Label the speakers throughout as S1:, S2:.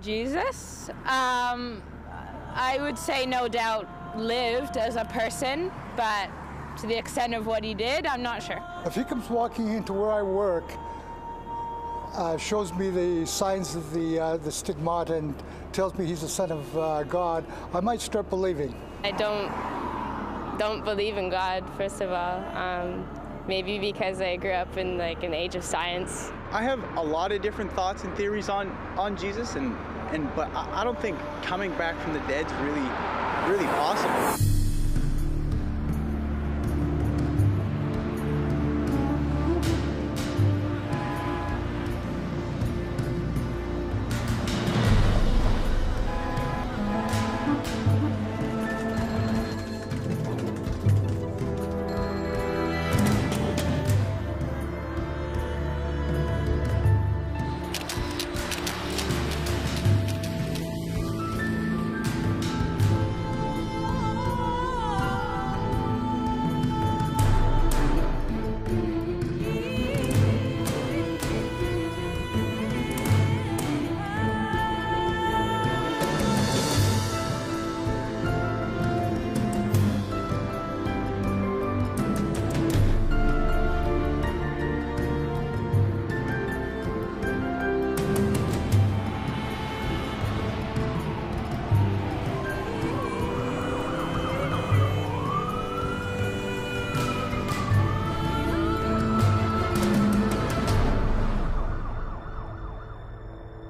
S1: Jesus, I would say no doubt lived as a person, but to the extent of what he did, I'm not sure.
S2: If he comes walking into where I work, shows me the signs of the stigmata and tells me he's the Son of God, I might start believing.
S3: I don't believe in God, first of all. Maybe because I grew up in like an age of science.
S4: I have a lot of different thoughts and theories on Jesus, but I don't think coming back from the dead's really possible.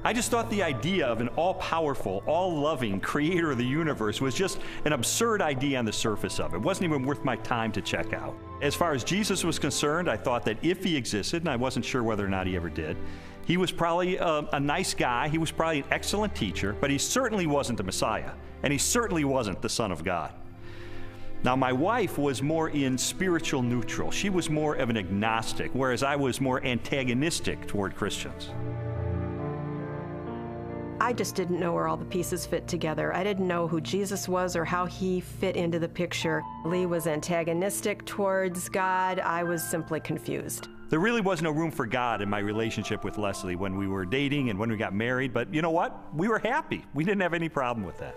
S5: I just thought the idea of an all-powerful, all-loving creator of the universe was just an absurd idea on the surface of it. It wasn't even worth my time to check out. As far as Jesus was concerned, I thought that if he existed, and I wasn't sure whether or not he ever did, he was probably a nice guy, he was probably an excellent teacher, but he certainly wasn't the Messiah, and he certainly wasn't the Son of God. Now, my wife was more in spiritual neutral. She was more of an agnostic, whereas I was more antagonistic toward Christians.
S6: I just didn't know where all the pieces fit together. I didn't know who Jesus was or how he fit into the picture. Lee was antagonistic towards God. I was simply confused.
S5: There really was no room for God in my relationship with Leslie when we were dating and when we got married, but you know what? We were happy. We didn't have any problem with that.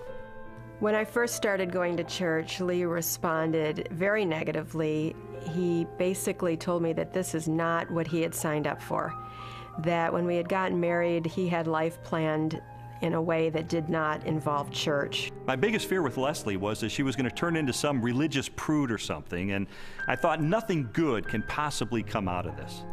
S6: When I first started going to church, Lee responded very negatively. He basically told me that this is not what he had signed up for, that when we had gotten married, he had life planned in a way that did not involve church.
S5: My biggest fear with Leslie was that she was going to turn into some religious prude or something, and I thought nothing good can possibly come out of this.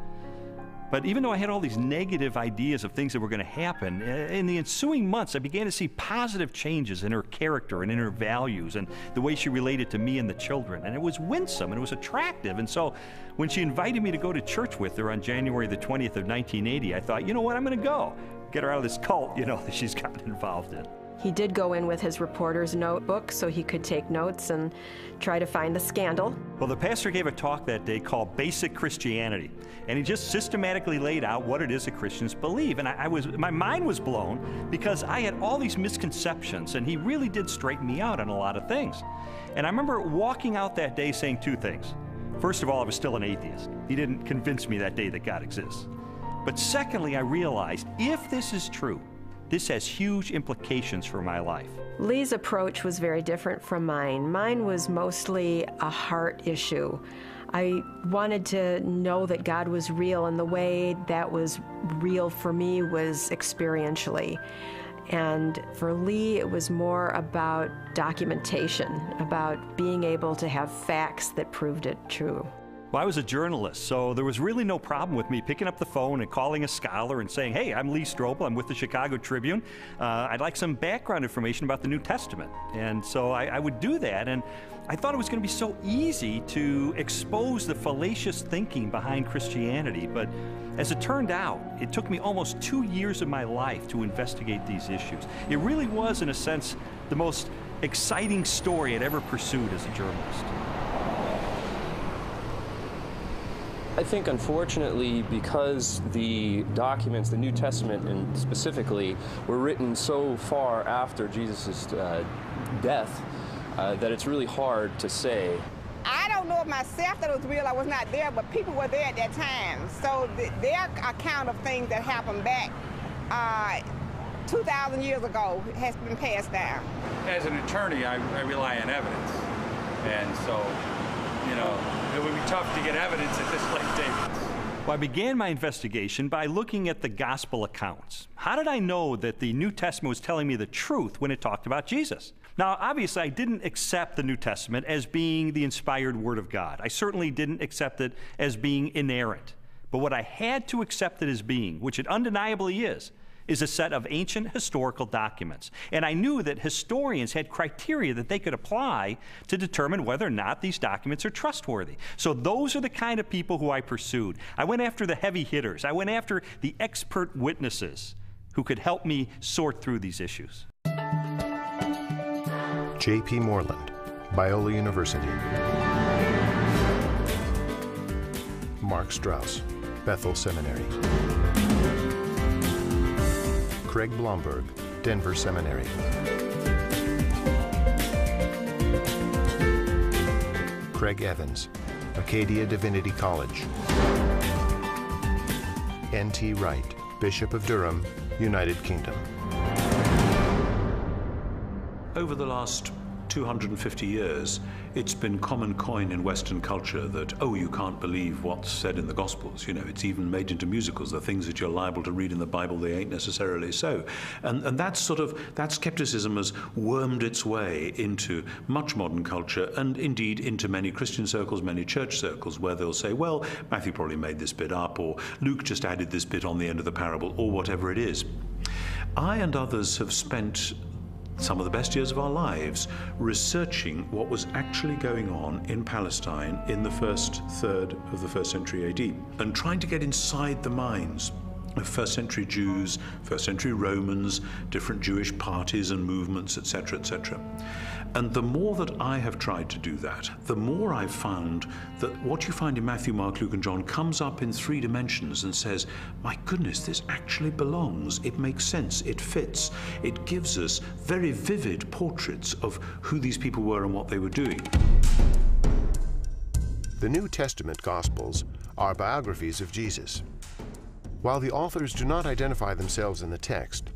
S5: But even though I had all these negative ideas of things that were going to happen, in the ensuing months I began to see positive changes in her character and in her values and the way she related to me and the children. And it was winsome and it was attractive. And so when she invited me to go to church with her on January the 20th of 1980, I thought, you know what, I'm going to go. Get her out of this cult, you know, that she's gotten involved in.
S6: He did go in with his reporter's notebook so he could take notes and try to find the scandal.
S5: Well, the pastor gave a talk that day called Basic Christianity, and he just systematically laid out what it is that Christians believe. And my mind was blown because I had all these misconceptions, and he really did straighten me out on a lot of things. And I remember walking out that day saying two things. First of all, I was still an atheist. He didn't convince me that day that God exists. But secondly, I realized if this is true, this has huge implications for my life.
S6: Lee's approach was very different from mine. Mine was mostly a heart issue. I wanted to know that God was real, and the way that was real for me was experientially. And for Lee, it was more about documentation, about being able to have facts that proved it true.
S5: Well, I was a journalist, so there was really no problem with me picking up the phone and calling a scholar and saying, hey, I'm Lee Strobel, I'm with the Chicago Tribune. I'd like some background information about the New Testament. And so I would do that, and I thought it was going to be so easy to expose the fallacious thinking behind Christianity. But as it turned out, it took me almost 2 years of my life to investigate these issues. It really was, in a sense, the most exciting story I'd ever pursued as a journalist.
S7: I think, unfortunately, because the documents, the New Testament and specifically, were written so far after Jesus' death, that it's really hard to say.
S8: I don't know if myself that it was real, I was not there, but people were there at that time. So their account of things that happened back 2,000 years ago has been passed down.
S9: As an attorney, I rely on evidence. And so, you know, it would be tough to get evidence at this late date.
S5: Well, I began my investigation by looking at the gospel accounts. How did I know that the New Testament was telling me the truth when it talked about Jesus? Now, obviously, I didn't accept the New Testament as being the inspired Word of God. I certainly didn't accept it as being inerrant. But what I had to accept it as being, which it undeniably is a set of ancient historical documents. And I knew that historians had criteria that they could apply to determine whether or not these documents are trustworthy. So those are the kind of people who I pursued. I went after the heavy hitters. I went after the expert witnesses who could help me sort through these issues.
S10: J.P. Moreland, Biola University. Mark Strauss, Bethel Seminary. Craig Blomberg, Denver Seminary. Craig Evans, Acadia Divinity College. N.T. Wright, Bishop of Durham, United Kingdom.
S11: Over the last 250 years, it's been common coin in Western culture that, oh, you can't believe what's said in the Gospels. You know, it's even made into musicals. The things that you're liable to read in the Bible, they ain't necessarily so. And that skepticism has wormed its way into much modern culture, and indeed into many Christian circles, many church circles, where they'll say, well, Matthew probably made this bit up, or Luke just added this bit on the end of the parable, or whatever it is. I and others have spent some of the best years of our lives researching what was actually going on in Palestine in the first third of the 1st century AD, and trying to get inside the minds of 1st century Jews, 1st century Romans, different Jewish parties and movements, etc., etc. And the more that I have tried to do that, the more I've found that what you find in Matthew, Mark, Luke, and John comes up in 3 dimensions and says, my goodness, this actually belongs. It makes sense. It fits. It gives us very vivid portraits of who these people were and what they were doing.
S10: The New Testament Gospels are biographies of Jesus. While the authors do not identify themselves in the text,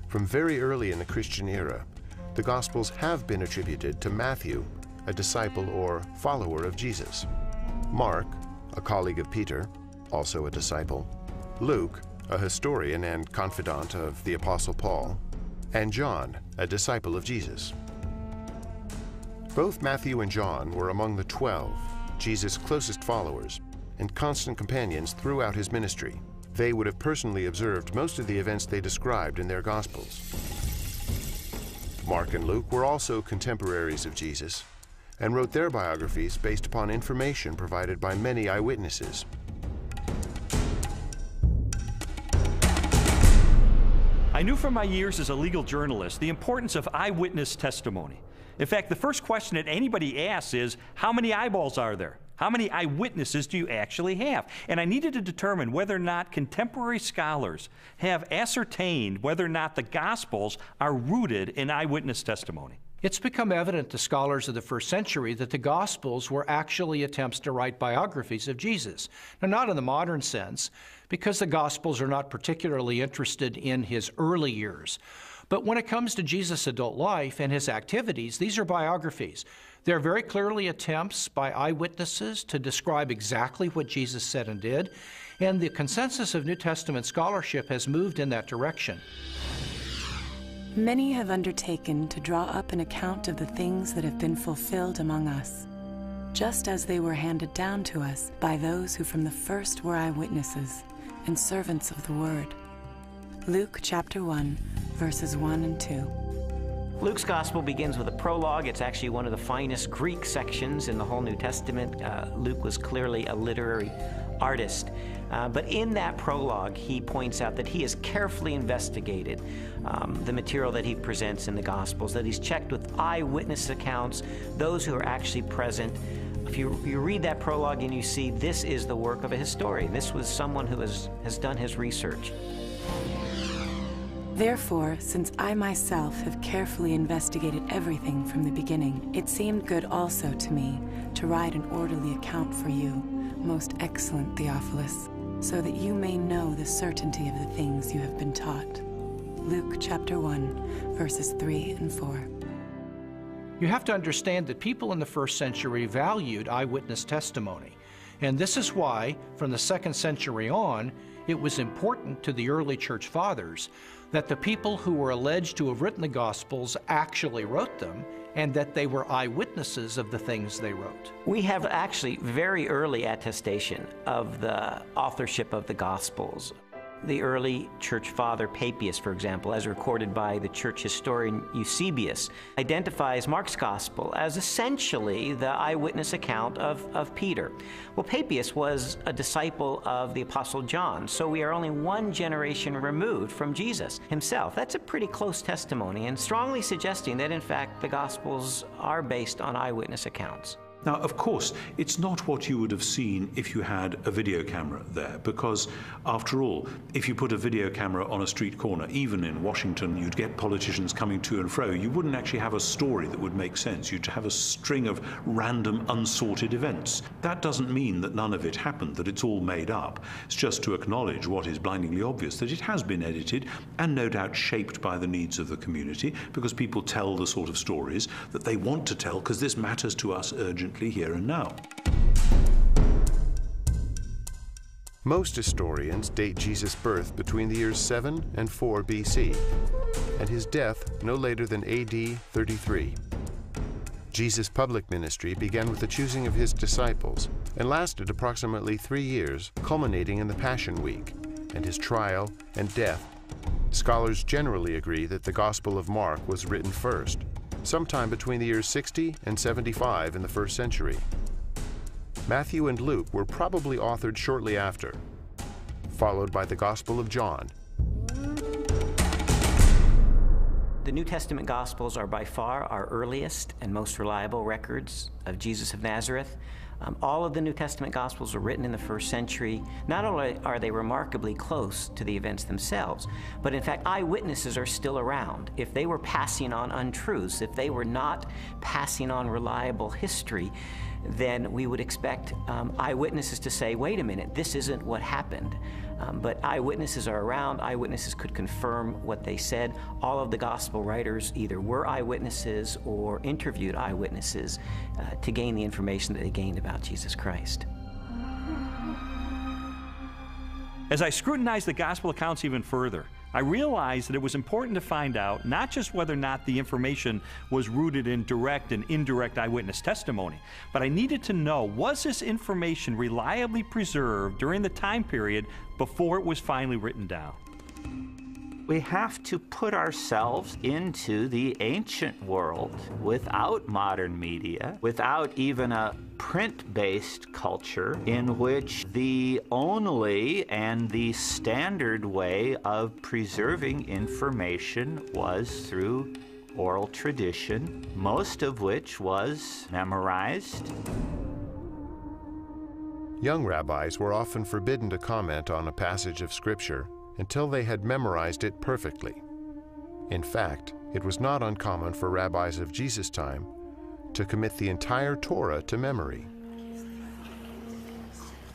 S10: from very early in the Christian era, the Gospels have been attributed to Matthew, a disciple or follower of Jesus, Mark, a colleague of Peter, also a disciple, Luke, a historian and confidant of the Apostle Paul, and John, a disciple of Jesus. Both Matthew and John were among the 12, Jesus' closest followers, and constant companions throughout his ministry. They would have personally observed most of the events they described in their Gospels. Mark and Luke were also contemporaries of Jesus and wrote their biographies based upon information provided by many eyewitnesses.
S5: I knew from my years as a legal journalist the importance of eyewitness testimony. In fact, the first question that anybody asks is, how many eyeballs are there? How many eyewitnesses do you actually have? And I needed to determine whether or not contemporary scholars have ascertained whether or not the Gospels are rooted in eyewitness testimony.
S12: It's become evident to scholars of the 1st century that the Gospels were actually attempts to write biographies of Jesus. Now, not in the modern sense, because the Gospels are not particularly interested in his early years. But when it comes to Jesus' adult life and his activities, these are biographies. They're very clearly attempts by eyewitnesses to describe exactly what Jesus said and did, and the consensus of New Testament scholarship has moved in that direction.
S13: Many have undertaken to draw up an account of the things that have been fulfilled among us, just as they were handed down to us by those who from the first were eyewitnesses and servants of the word. Luke chapter 1, verses 1 and 2.
S14: Luke's gospel begins with a prologue. It's actually one of the finest Greek sections in the whole New Testament. Luke was clearly a literary artist. But in that prologue, he points out that he has carefully investigated the material that he presents in the Gospels, that he's checked with eyewitness accounts, those who are actually present. If you read that prologue and you see this is the work of a historian, this was someone who has done his research.
S13: Therefore, since I myself have carefully investigated everything from the beginning, it seemed good also to me to write an orderly account for you, most excellent Theophilus, so that you may know the certainty of the things you have been taught. Luke chapter 1, verses 3 and 4.
S12: You have to understand that people in the first century valued eyewitness testimony. And this is why, from the 2nd century on, it was important to the early church fathers that the people who were alleged to have written the Gospels actually wrote them, and that they were eyewitnesses of the things they wrote.
S14: We have actually very early attestation of the authorship of the Gospels. The early church father Papias, for example, as recorded by the church historian Eusebius, identifies Mark's Gospel as essentially the eyewitness account of Peter. Well, Papias was a disciple of the Apostle John, so we are only one generation removed from Jesus himself. That's a pretty close testimony, and strongly suggesting that, in fact, the Gospels are based on eyewitness accounts.
S11: Now, of course, it's not what you would have seen if you had a video camera there, because, after all, if you put a video camera on a street corner, even in Washington, you'd get politicians coming to and fro. You wouldn't actually have a story that would make sense. You'd have a string of random, unsorted events. That doesn't mean that none of it happened, that it's all made up. It's just to acknowledge what is blindingly obvious, that it has been edited and no doubt shaped by the needs of the community, because people tell the sort of stories that they want to tell, because this matters to us urgently here and now.
S10: Most historians date Jesus' birth between the years 7 and 4 BC, and his death no later than AD 33. Jesus' public ministry began with the choosing of his disciples and lasted approximately 3 years, culminating in the Passion Week and his trial and death. Scholars generally agree that the Gospel of Mark was written first, sometime between the years 60 and 75 in the 1st century. Matthew and Luke were probably authored shortly after, followed by the Gospel of John.
S14: The New Testament Gospels are by far our earliest and most reliable records of Jesus of Nazareth. All of the New Testament Gospels were written in the 1st century. Not only are they remarkably close to the events themselves, but in fact, eyewitnesses are still around. If they were passing on untruths, if they were not passing on reliable history, then we would expect eyewitnesses to say, wait a minute, this isn't what happened. But eyewitnesses are around. Eyewitnesses could confirm what they said. All of the gospel writers either were eyewitnesses or interviewed eyewitnesses to gain the information that they gained about Jesus Christ.
S5: As I scrutinized the gospel accounts even further, I realized that it was important to find out not just whether or not the information was rooted in direct and indirect eyewitness testimony, but I needed to know, was this information reliably preserved during the time period before it was finally written down?
S15: We have to put ourselves into the ancient world without modern media, without even a print-based culture in which the only and the standard way of preserving information was through oral tradition, most of which was memorized.
S10: Young rabbis were often forbidden to comment on a passage of Scripture until they had memorized it perfectly. In fact, it was not uncommon for rabbis of Jesus' time to commit the entire Torah to memory.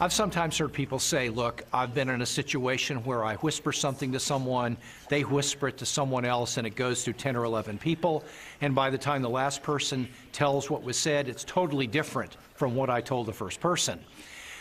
S12: I've sometimes heard people say, look, I've been in a situation where I whisper something to someone, they whisper it to someone else, and it goes through 10 or 11 people, and by the time the last person tells what was said, it's totally different from what I told the first person.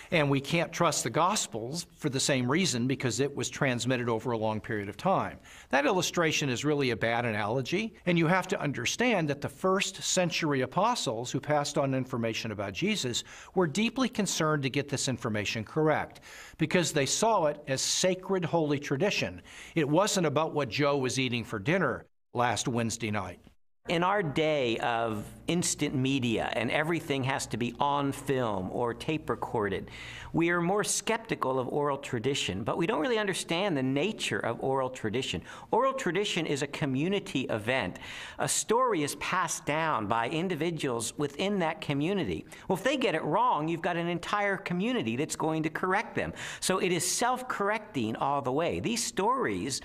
S12: And we can't trust the Gospels for the same reason, because it was transmitted over a long period of time. That illustration is really a bad analogy, and you have to understand that the 1st century apostles who passed on information about Jesus were deeply concerned to get this information correct, because they saw it as sacred holy tradition. It wasn't about what Joe was eating for dinner last Wednesday night.
S14: In our day of instant media and everything has to be on film or tape recorded, we are more skeptical of oral tradition, but we don't really understand the nature of oral tradition. Oral tradition is a community event. A story is passed down by individuals within that community. Well, if they get it wrong, you've got an entire community that's going to correct them. So it is self-correcting all the way. These stories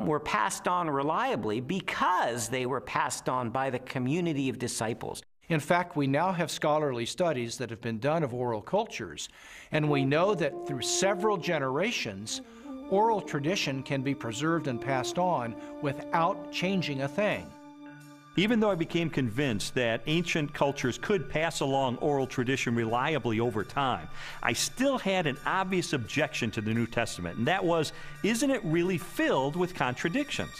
S14: were passed on reliably because they were passed on by the community of disciples.
S12: In fact, we now have scholarly studies that have been done of oral cultures, and we know that through several generations, Oral tradition can be preserved and passed on without changing a thing.
S5: Even though I became convinced that ancient cultures could pass along oral tradition reliably over time, I still had an obvious objection to the New Testament, and that was, isn't it really filled with contradictions?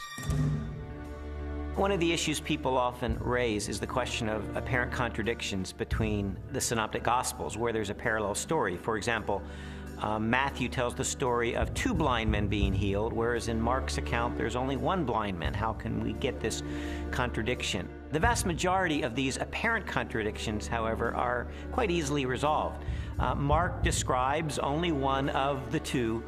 S14: One of the issues people often raise is the question of apparent contradictions between the Synoptic Gospels, where there's a parallel story. For example, Matthew tells the story of 2 blind men being healed, whereas in Mark's account there's only 1 blind man. How can we get this contradiction? The vast majority of these apparent contradictions, however, are quite easily resolved. Mark describes only one of the 2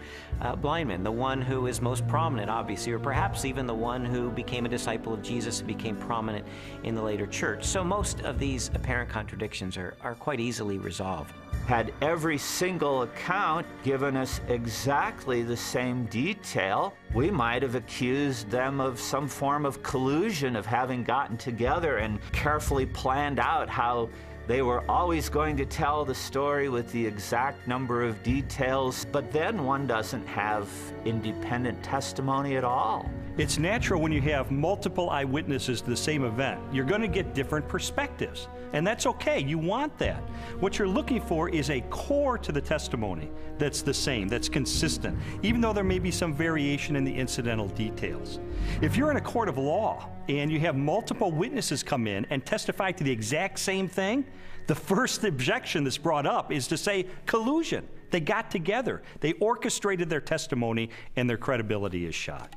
S14: blind men, the one who is most prominent, obviously, or perhaps even the one who became a disciple of Jesus and became prominent in the later church. So most of these apparent contradictions are quite easily resolved.
S15: Had every single account given us exactly the same detail, we might have accused them of some form of collusion, of having gotten together and carefully planned out how they were always going to tell the story with the exact number of details, but then one doesn't have independent testimony at all.
S5: It's natural when you have multiple eyewitnesses to the same event. You're going to get different perspectives, and that's okay. You want that. What you're looking for is a core to the testimony that's the same, that's consistent, even though there may be some variation in the incidental details. If you're in a court of law and you have multiple witnesses come in and testify to the exact same thing, the first objection that's brought up is to say collusion. They got together. They orchestrated their testimony, and their credibility is shot.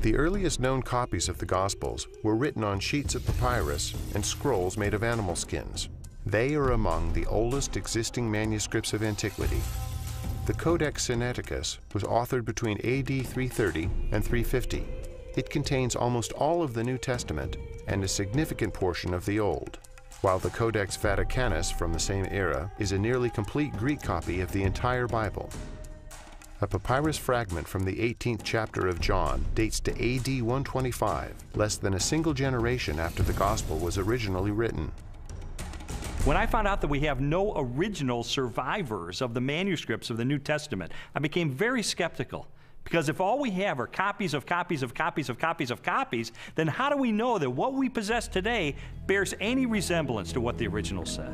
S10: The earliest known copies of the Gospels were written on sheets of papyrus and scrolls made of animal skins. They are among the oldest existing manuscripts of antiquity. The Codex Sinaiticus was authored between AD 330 and 350. It contains almost all of the New Testament and a significant portion of the Old, while the Codex Vaticanus from the same era is a nearly complete Greek copy of the entire Bible. A papyrus fragment from the 18th chapter of John dates to AD 125, less than a single generation after the Gospel was originally written.
S5: When I found out that we have no original survivors of the manuscripts of the New Testament, I became very skeptical. Because if all we have are copies of copies of copies of copies of copies, then how do we know that what we possess today bears any resemblance to what the original said?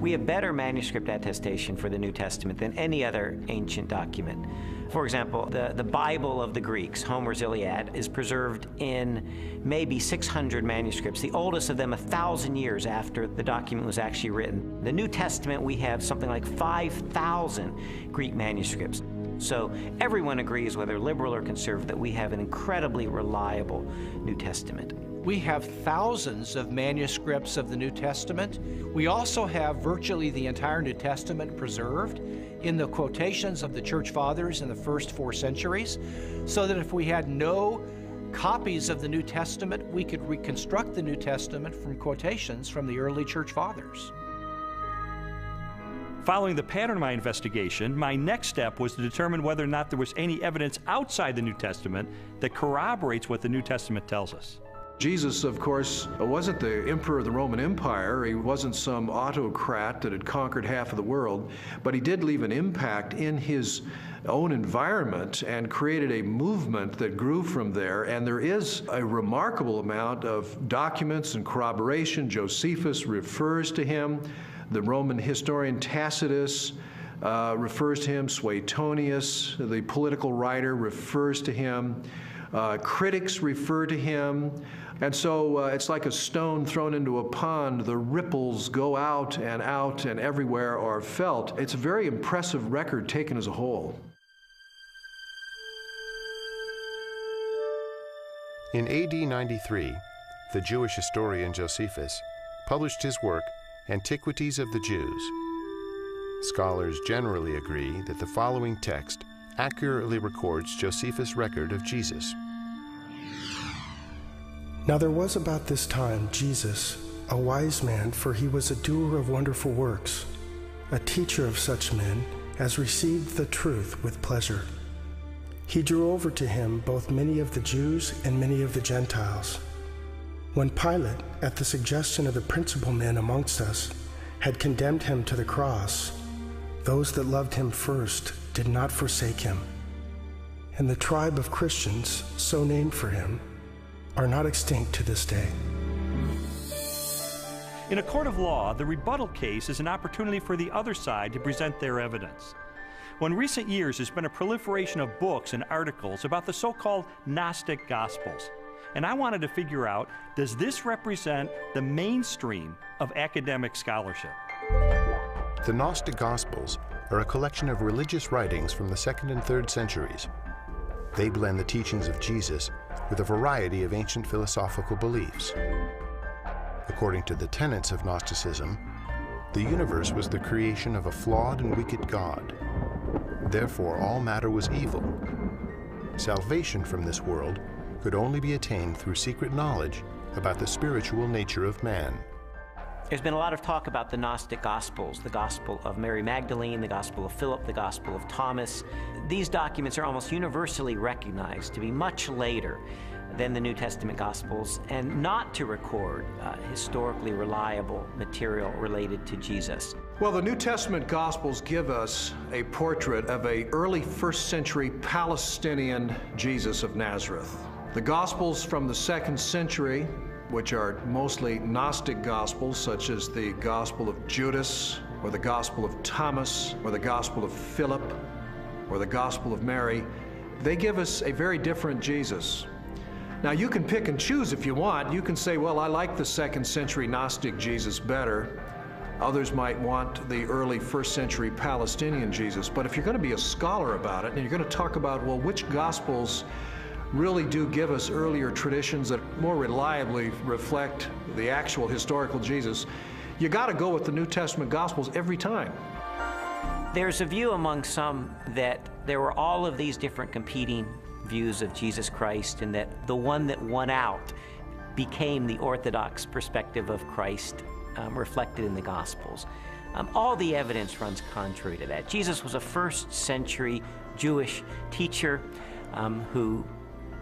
S14: We have better manuscript attestation for the New Testament than any other ancient document. For example, the Bible of the Greeks, Homer's Iliad, is preserved in maybe 600 manuscripts, the oldest of them 1,000 years after the document was actually written. The New Testament, we have something like 5,000 Greek manuscripts. So everyone agrees, whether liberal or conservative, that we have an incredibly reliable New Testament.
S12: We have thousands of manuscripts of the New Testament. We also have virtually the entire New Testament preserved in the quotations of the Church Fathers in the first 4 centuries, so that if we had no copies of the New Testament, we could reconstruct the New Testament from quotations from the early Church Fathers.
S5: Following the pattern of my investigation, my next step was to determine whether or not there was any evidence outside the New Testament that corroborates what the New Testament tells us.
S11: Jesus, of course, wasn't the emperor of the Roman Empire. He wasn't some autocrat that had conquered half of the world, but he did leave an impact in his own environment and created a movement that grew from there. And there is a remarkable amount of documents and corroboration. Josephus refers to him. The Roman historian Tacitus refers to him. Suetonius, the political writer, refers to him. Critics refer to him. And so it's like a stone thrown into a pond. The ripples go out and everywhere are felt. It's a very impressive record taken as a whole.
S10: In AD 93, the Jewish historian Josephus published his work, Antiquities of the Jews. Scholars generally agree that the following text accurately records Josephus' record of Jesus.
S16: Now there was about this time Jesus, a wise man, for he was a doer of wonderful works, a teacher of such men as received the truth with pleasure. He drew over to him both many of the Jews and many of the Gentiles. When Pilate, at the suggestion of the principal men amongst us, had condemned him to the cross, those that loved him first did not forsake him. And the tribe of Christians, so named for him, are not extinct to this day.
S5: In a court of law, the rebuttal case is an opportunity for the other side to present their evidence. Well, in recent years, there's been a proliferation of books and articles about the so-called Gnostic Gospels. And I wanted to figure out, does this represent the mainstream of academic scholarship?
S10: The Gnostic Gospels are a collection of religious writings from the 2nd and 3rd centuries. They blend the teachings of Jesus with a variety of ancient philosophical beliefs. According to the tenets of Gnosticism, the universe was the creation of a flawed and wicked God. Therefore, all matter was evil. Salvation from this world could only be attained through secret knowledge about the spiritual nature of man.
S14: There's been a lot of talk about the Gnostic Gospels, the Gospel of Mary Magdalene, the Gospel of Philip, the Gospel of Thomas. These documents are almost universally recognized to be much later than the New Testament Gospels and not to record historically reliable material related to Jesus.
S12: Well, the New Testament Gospels give us a portrait of an early 1st century Palestinian Jesus of Nazareth. The Gospels from the 2nd century, which are mostly Gnostic Gospels, such as the Gospel of Judas, or the Gospel of Thomas, or the Gospel of Philip, or the Gospel of Mary, they give us a very different Jesus. Now, you can pick and choose if you want. You can say, well, I like the 2nd century Gnostic Jesus better. Others might want the early 1st century Palestinian Jesus. But if you're going to be a scholar about it, and you're going to talk about, well, which Gospels really do give us earlier traditions that more reliably reflect the actual historical Jesus, you got to go with the New Testament Gospels every time.
S14: There's a view among some that there were all of these different competing views of Jesus Christ, and that the one that won out became the orthodox perspective of Christ reflected in the Gospels. All the evidence runs contrary to that. Jesus was a 1st century Jewish teacher who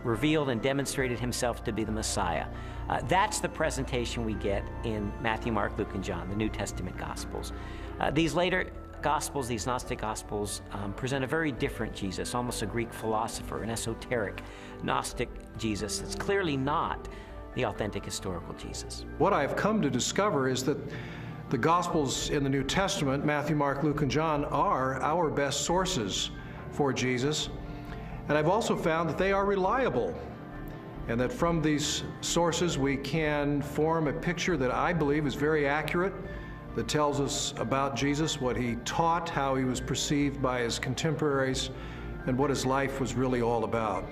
S14: revealed and demonstrated himself to be the Messiah. That's the presentation we get in Matthew, Mark, Luke, and John, the New Testament Gospels. These later Gospels, these Gnostic Gospels, present a very different Jesus, almost a Greek philosopher, an esoteric Gnostic Jesus. It's clearly not the authentic historical Jesus.
S12: What I've come to discover is that the Gospels in the New Testament, Matthew, Mark, Luke, and John, are our best sources for Jesus. And I've also found that they are reliable, and that from these sources we can form a picture that I believe is very accurate, that tells us about Jesus, what he taught, how he was perceived by his contemporaries, and what his life was really all about.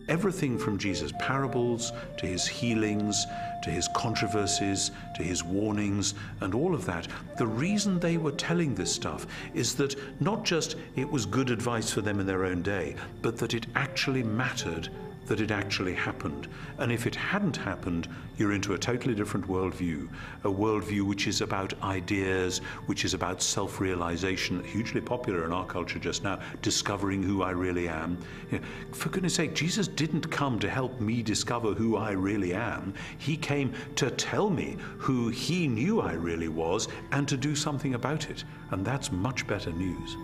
S11: Everything from Jesus' parables, to his healings, to his controversies, to his warnings, and all of that, the reason they were telling this stuff is that not just it was good advice for them in their own day, but that it actually mattered, that it actually happened. And if it hadn't happened, you're into a totally different worldview, a worldview which is about ideas, which is about self-realization, hugely popular in our culture just now, discovering who I really am. You know, for goodness sake, Jesus didn't come to help me discover who I really am. He came to tell me who he knew I really was and to do something about it. And that's much better news.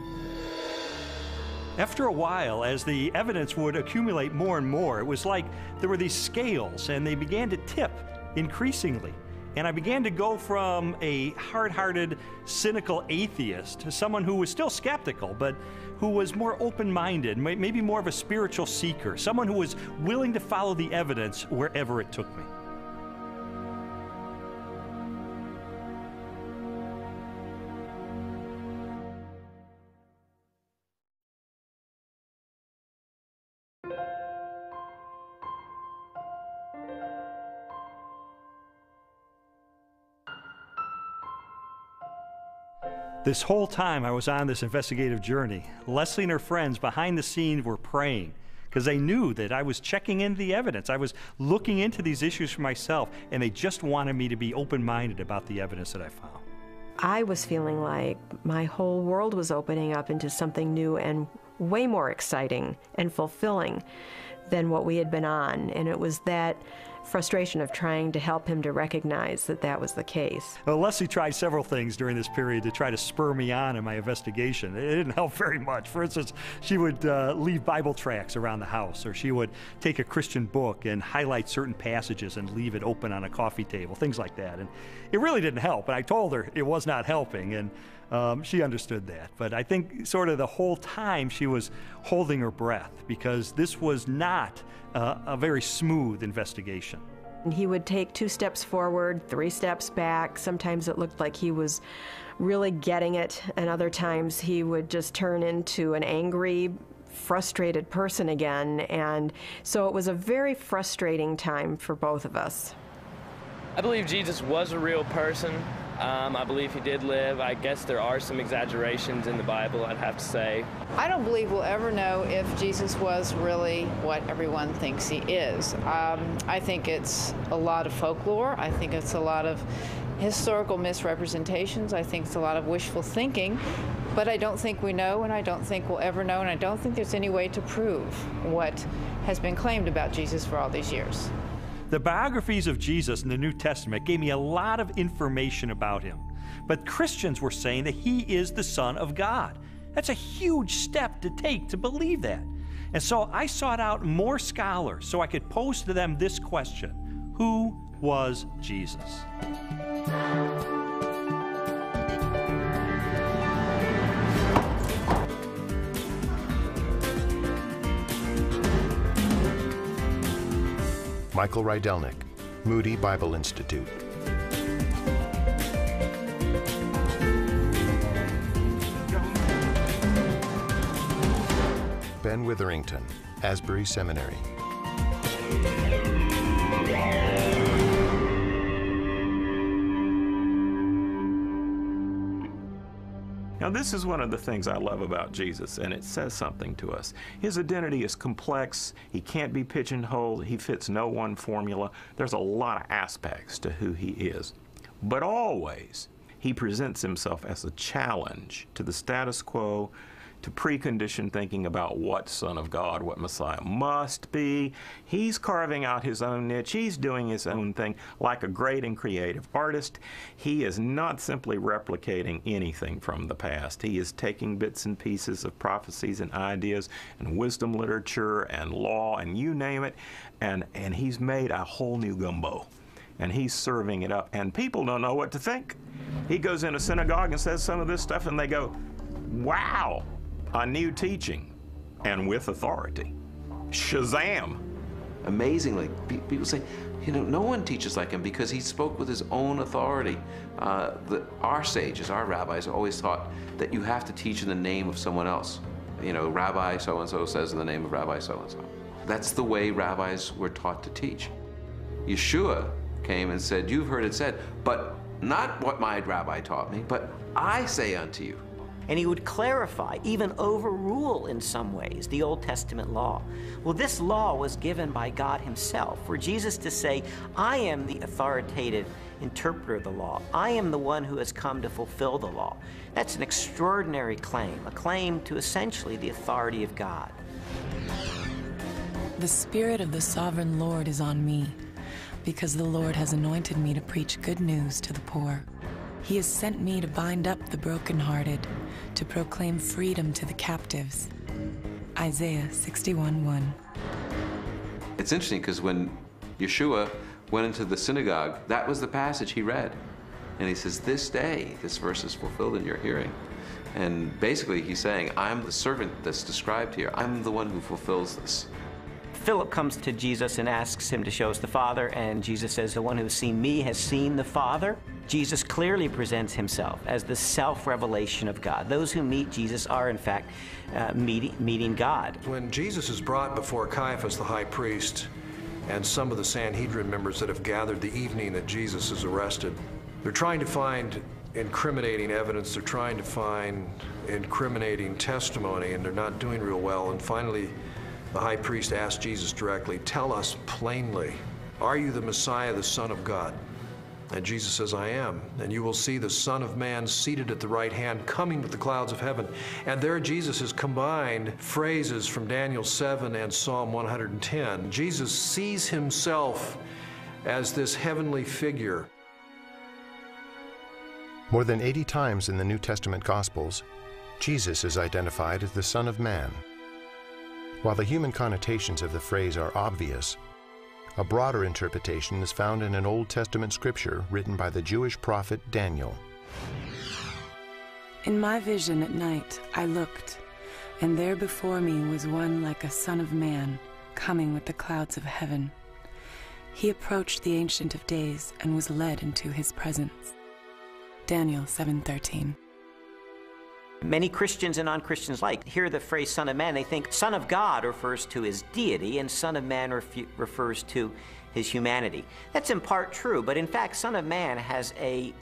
S5: After a while, as the evidence would accumulate more and more, it was like there were these scales and they began to tip increasingly. And I began to go from a hard-hearted, cynical atheist to someone who was still skeptical, but who was more open-minded, maybe more of a spiritual seeker, someone who was willing to follow the evidence wherever it took me. This whole time I was on this investigative journey, Leslie and her friends behind the scenes were praying because they knew that I was checking into the evidence. I was looking into these issues for myself, and they just wanted me to be open-minded about the evidence that I found.
S6: I was feeling like my whole world was opening up into something new and way more exciting and fulfilling than what we had been on. And it was that frustration of trying to help him to recognize that that was the case.
S5: Well, Leslie tried several things during this period to try to spur me on in my investigation. It didn't help very much. For instance, she would leave Bible tracts around the house, or she would take a Christian book and highlight certain passages and leave it open on a coffee table, things like that. And it really didn't help, and I told her it was not helping, and she understood that. But I think sort of the whole time she was holding her breath, because this was not a very smooth investigation.
S6: And he would take 2 steps forward, 3 steps back. Sometimes it looked like he was really getting it, and other times he would just turn into an angry, frustrated person again. And so it was a very frustrating time for both of us.
S17: I believe Jesus was a real person. I believe he did live. I guess there are some exaggerations in the Bible, I'd have to say.
S18: I don't believe we'll ever know if Jesus was really what everyone thinks he is. I think it's a lot of folklore. I think it's a lot of historical misrepresentations. I think it's a lot of wishful thinking. But I don't think we know, and I don't think we'll ever know, and I don't think there's any way to prove what has been claimed about Jesus for all these years.
S5: The biographies of Jesus in the New Testament gave me a lot of information about him. But Christians were saying that he is the Son of God. That's a huge step to take to believe that. And so I sought out more scholars so I could pose to them this question: who was Jesus?
S10: Michael Rydelnik, Moody Bible Institute. Ben Witherington, Asbury Seminary.
S19: Now, this is one of the things I love about Jesus, and it says something to us. His identity is complex. He can't be pigeonholed. He fits no one formula. There's a lot of aspects to who he is. But always, he presents himself as a challenge to the status quo, to preconditioned thinking about what Son of God, what Messiah must be. He's carving out his own niche. He's doing his own thing like a great and creative artist. He is not simply replicating anything from the past. He is taking bits and pieces of prophecies and ideas and wisdom literature and law and you name it, and he's made a whole new gumbo. And he's serving it up, and people don't know what to think. He goes in a synagogue and says some of this stuff, and they go, wow, a new teaching, and with authority. Shazam!
S20: Amazingly, people say, you know, no one teaches like him because he spoke with his own authority. Our sages, our rabbis, always taught that you have to teach in the name of someone else. You know, Rabbi so-and-so says in the name of Rabbi so-and-so. That's the way rabbis were taught to teach. Yeshua came and said, you've heard it said, but not what my rabbi taught me, but I say unto you.
S14: And he would clarify, even overrule in some ways, the Old Testament law. Well, this law was given by God himself, for Jesus to say, I am the authoritative interpreter of the law. I am the one who has come to fulfill the law. That's an extraordinary claim, a claim to essentially the authority of God.
S13: The Spirit of the Sovereign Lord is on me, because the Lord has anointed me to preach good news to the poor. He has sent me to bind up the brokenhearted, to proclaim freedom to the captives. Isaiah 61:1.
S20: It's interesting because when Yeshua went into the synagogue, that was the passage he read. And he says, this day, this verse is fulfilled in your hearing. And basically he's saying, I'm the servant that's described here. I'm the one who fulfills this.
S14: Philip comes to Jesus and asks him to show us the Father, and Jesus says, the one who has seen me has seen the Father. Jesus clearly presents himself as the self-revelation of God. Those who meet Jesus are, in fact, meeting God.
S12: When Jesus is brought before Caiaphas, the high priest, and some of the Sanhedrin members that have gathered the evening that Jesus is arrested, they're trying to find incriminating evidence, they're trying to find incriminating testimony, and they're not doing real well. And finally, the high priest asked Jesus directly, tell us plainly, are you the Messiah, the Son of God? And Jesus says, I am. And you will see the Son of Man seated at the right hand, coming with the clouds of heaven. And there Jesus has combined phrases from Daniel 7 and Psalm 110. Jesus sees himself
S21: as this heavenly figure.
S10: More than 80 times in the New Testament Gospels, Jesus is identified as the Son of Man. While the human connotations of the phrase are obvious, a broader interpretation is found in an Old Testament scripture written by the Jewish prophet Daniel.
S13: In my vision at night I looked, and there before me was one like a son of man, coming with the clouds of heaven. He approached the Ancient of Days and was led into his presence. Daniel 7:13.
S14: Many Christians and non-Christians hear the phrase Son of Man, they think Son of God refers to his deity and Son of Man refers to his humanity. That's in part true, but in fact Son of Man has a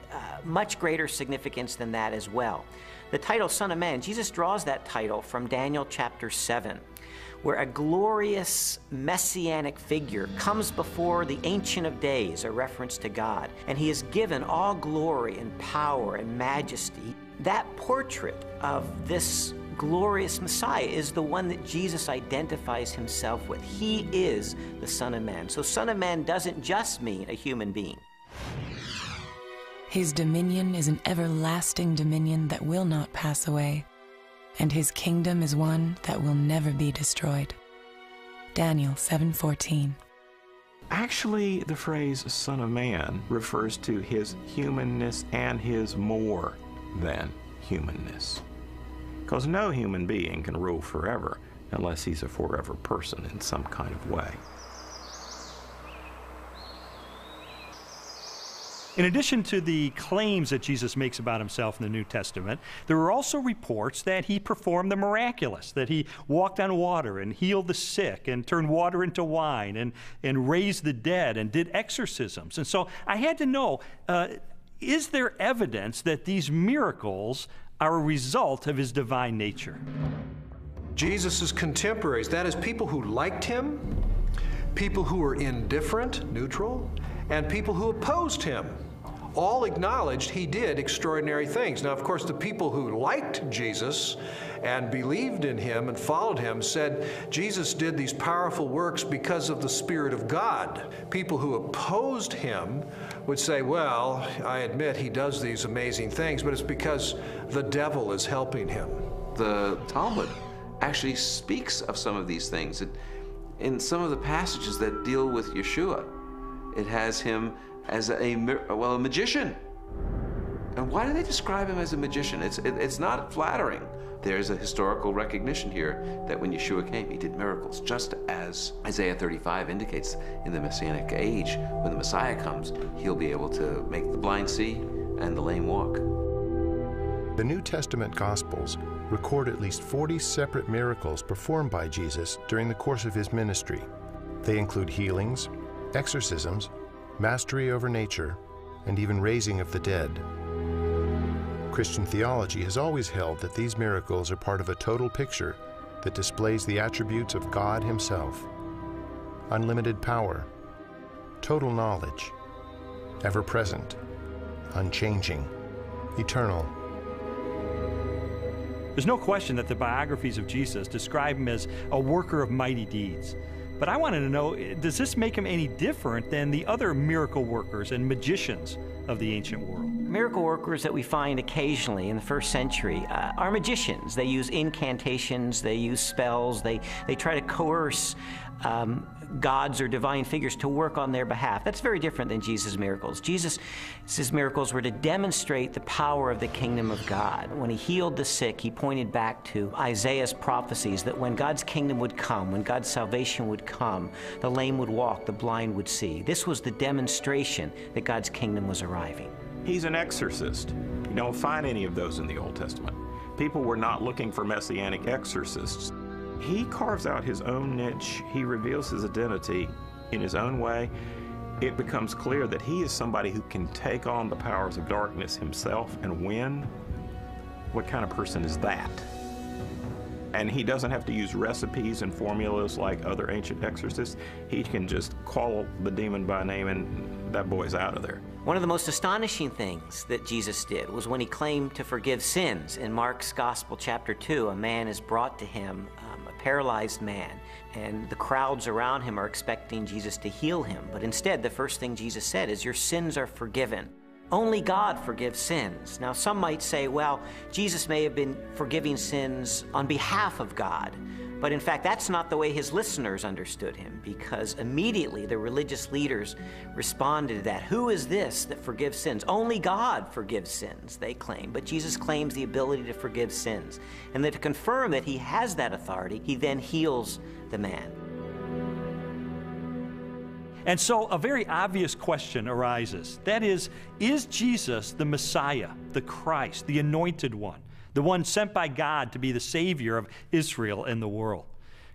S14: much greater significance than that as well. The title Son of Man, Jesus draws that title from Daniel chapter 7, where a glorious messianic figure comes before the Ancient of Days, a reference to God, and he is given all glory and power and majesty. That portrait of this glorious Messiah is the one that Jesus identifies himself with. He is the Son of Man. So Son of Man doesn't just mean a human being.
S13: His dominion is an everlasting dominion that will not pass away, and his kingdom is one that will never be destroyed. Daniel 7:14.
S19: Actually, the phrase Son of Man refers to his humanness and his more than humanness. Because no human being can rule forever unless he's a forever person in some kind of way.
S5: In addition to the claims that Jesus makes about himself in the New Testament, there are also reports that he performed the miraculous, that he walked on water and healed the sick and turned water into wine and raised the dead and did exorcisms. And so I had to know, is there evidence that these miracles are a result of his divine nature?
S21: Jesus' contemporaries, that is, people who liked him, people who were indifferent, neutral, and people who opposed him, all acknowledged he did extraordinary things. Now, of course, the people who liked Jesus and believed in him and followed him said Jesus did these powerful works because of the Spirit of God. People who opposed him would say, well, I admit he does these amazing things, but it's because the devil is helping him.
S20: The Talmud actually speaks of some of these things. In some of the passages that deal with Yeshua, it has him as a magician. And why do they describe him as a magician? It's not flattering. There's a historical recognition here that when Yeshua came, he did miracles, just as Isaiah 35 indicates in the Messianic age. When the Messiah comes, he'll be able to make the blind see and the lame walk.
S10: The New Testament Gospels record at least 40 separate miracles performed by Jesus during the course of his ministry. They include healings, exorcisms, mastery over nature, and even raising of the dead. Christian theology has always held that these miracles are part of a total picture that displays the attributes of God himself: unlimited power, total knowledge, ever-present, unchanging, eternal.
S5: There's no question that the biographies of Jesus describe him as a worker of mighty deeds. But I wanted to know, does this make him any different than the other miracle workers and magicians of the ancient world?
S14: Miracle workers that we find occasionally in the first century are magicians. They use incantations, they use spells, they try to coerce gods or divine figures to work on their behalf. That's very different than Jesus' miracles. Jesus' miracles were to demonstrate the power of the kingdom of God. When he healed the sick, he pointed back to Isaiah's prophecies that when God's kingdom would come, when God's salvation would come, the lame would walk, the blind would see. This was the demonstration that God's kingdom was arriving.
S19: He's an exorcist. You don't find any of those in the Old Testament. People were not looking for messianic exorcists. He carves out his own niche. He reveals his identity in his own way. It becomes clear that he is somebody who can take on the powers of darkness himself and win. What kind of person is that? And he doesn't have to use recipes and formulas like other ancient exorcists. He can just call the demon by name and that boy's out of there.
S14: One of the most astonishing things that Jesus did was when he claimed to forgive sins. In Mark's Gospel, chapter 2, a man is brought to him, a paralyzed man, and the crowds around him are expecting Jesus to heal him. But instead, the first thing Jesus said is, "Your sins are forgiven." Only God forgives sins. Now, some might say, well, Jesus may have been forgiving sins on behalf of God. But in fact, that's not the way his listeners understood him, because immediately the religious leaders responded to that. Who is this that forgives sins? Only God forgives sins, they claim. But Jesus claims the ability to forgive sins. And then to confirm that he has that authority, he then heals the man.
S5: And so a very obvious question arises. That is Jesus the Messiah, the Christ, the Anointed One, the one sent by God to be the Savior of Israel and the world?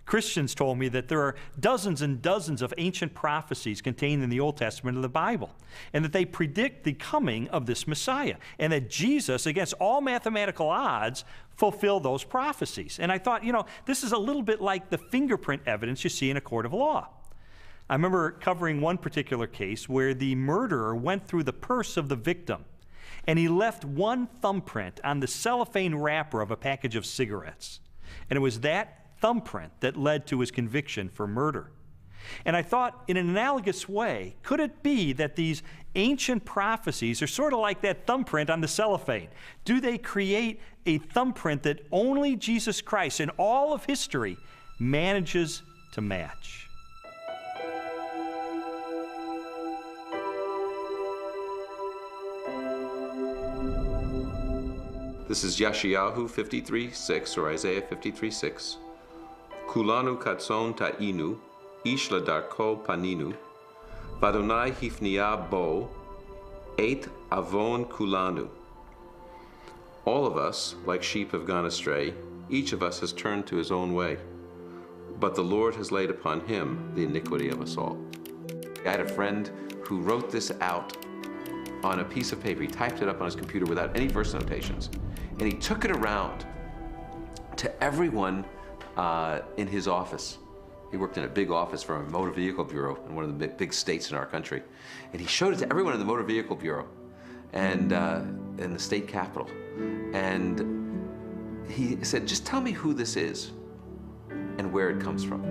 S5: Christians told me that there are dozens and dozens of ancient prophecies contained in the Old Testament of the Bible, and that they predict the coming of this Messiah, and that Jesus, against all mathematical odds, fulfilled those prophecies. And I thought, this is a little bit like the fingerprint evidence you see in a court of law. I remember covering one particular case where the murderer went through the purse of the victim, and he left one thumbprint on the cellophane wrapper of a package of cigarettes. And it was that thumbprint that led to his conviction for murder. And I thought, in an analogous way, could it be that these ancient prophecies are sort of like that thumbprint on the cellophane? Do they create a thumbprint that only Jesus Christ in all of history manages to match?
S20: This is Yeshayahu 53:6, or Isaiah 53:6. Kulanu katson ta'inu, ish ladarko paninu, vadonai hifnia bo, et avon kulanu. All of us, like sheep, have gone astray. Each of us has turned to his own way. But the Lord has laid upon him the iniquity of us all. I had a friend who wrote this out on a piece of paper. He typed it up on his computer without any verse notations. And he took it around to everyone in his office. He worked in a big office for a motor vehicle bureau in one of the big states in our country. And he showed it to everyone in the motor vehicle bureau and in the state capitol. And he said, just tell me who this is and where it comes from.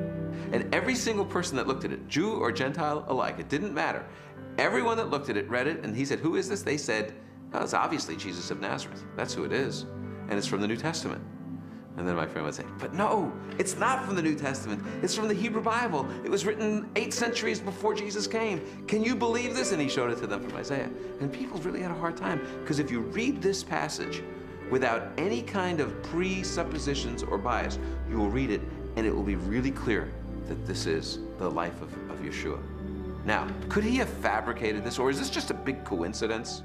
S20: And every single person that looked at it, Jew or Gentile alike, it didn't matter. Everyone that looked at it read it, and he said, who is this? They said, oh, it's obviously Jesus of Nazareth. That's who it is. And it's from the New Testament. And then my friend would say, but no, it's not from the New Testament. It's from the Hebrew Bible. It was written 8 centuries before Jesus came. Can you believe this? And he showed it to them from Isaiah. And people really had a hard time, because if you read this passage without any kind of presuppositions or bias, you will read it, and it will be really clear that this is the life of Yeshua. Now, could he have fabricated this, or is this just a big coincidence?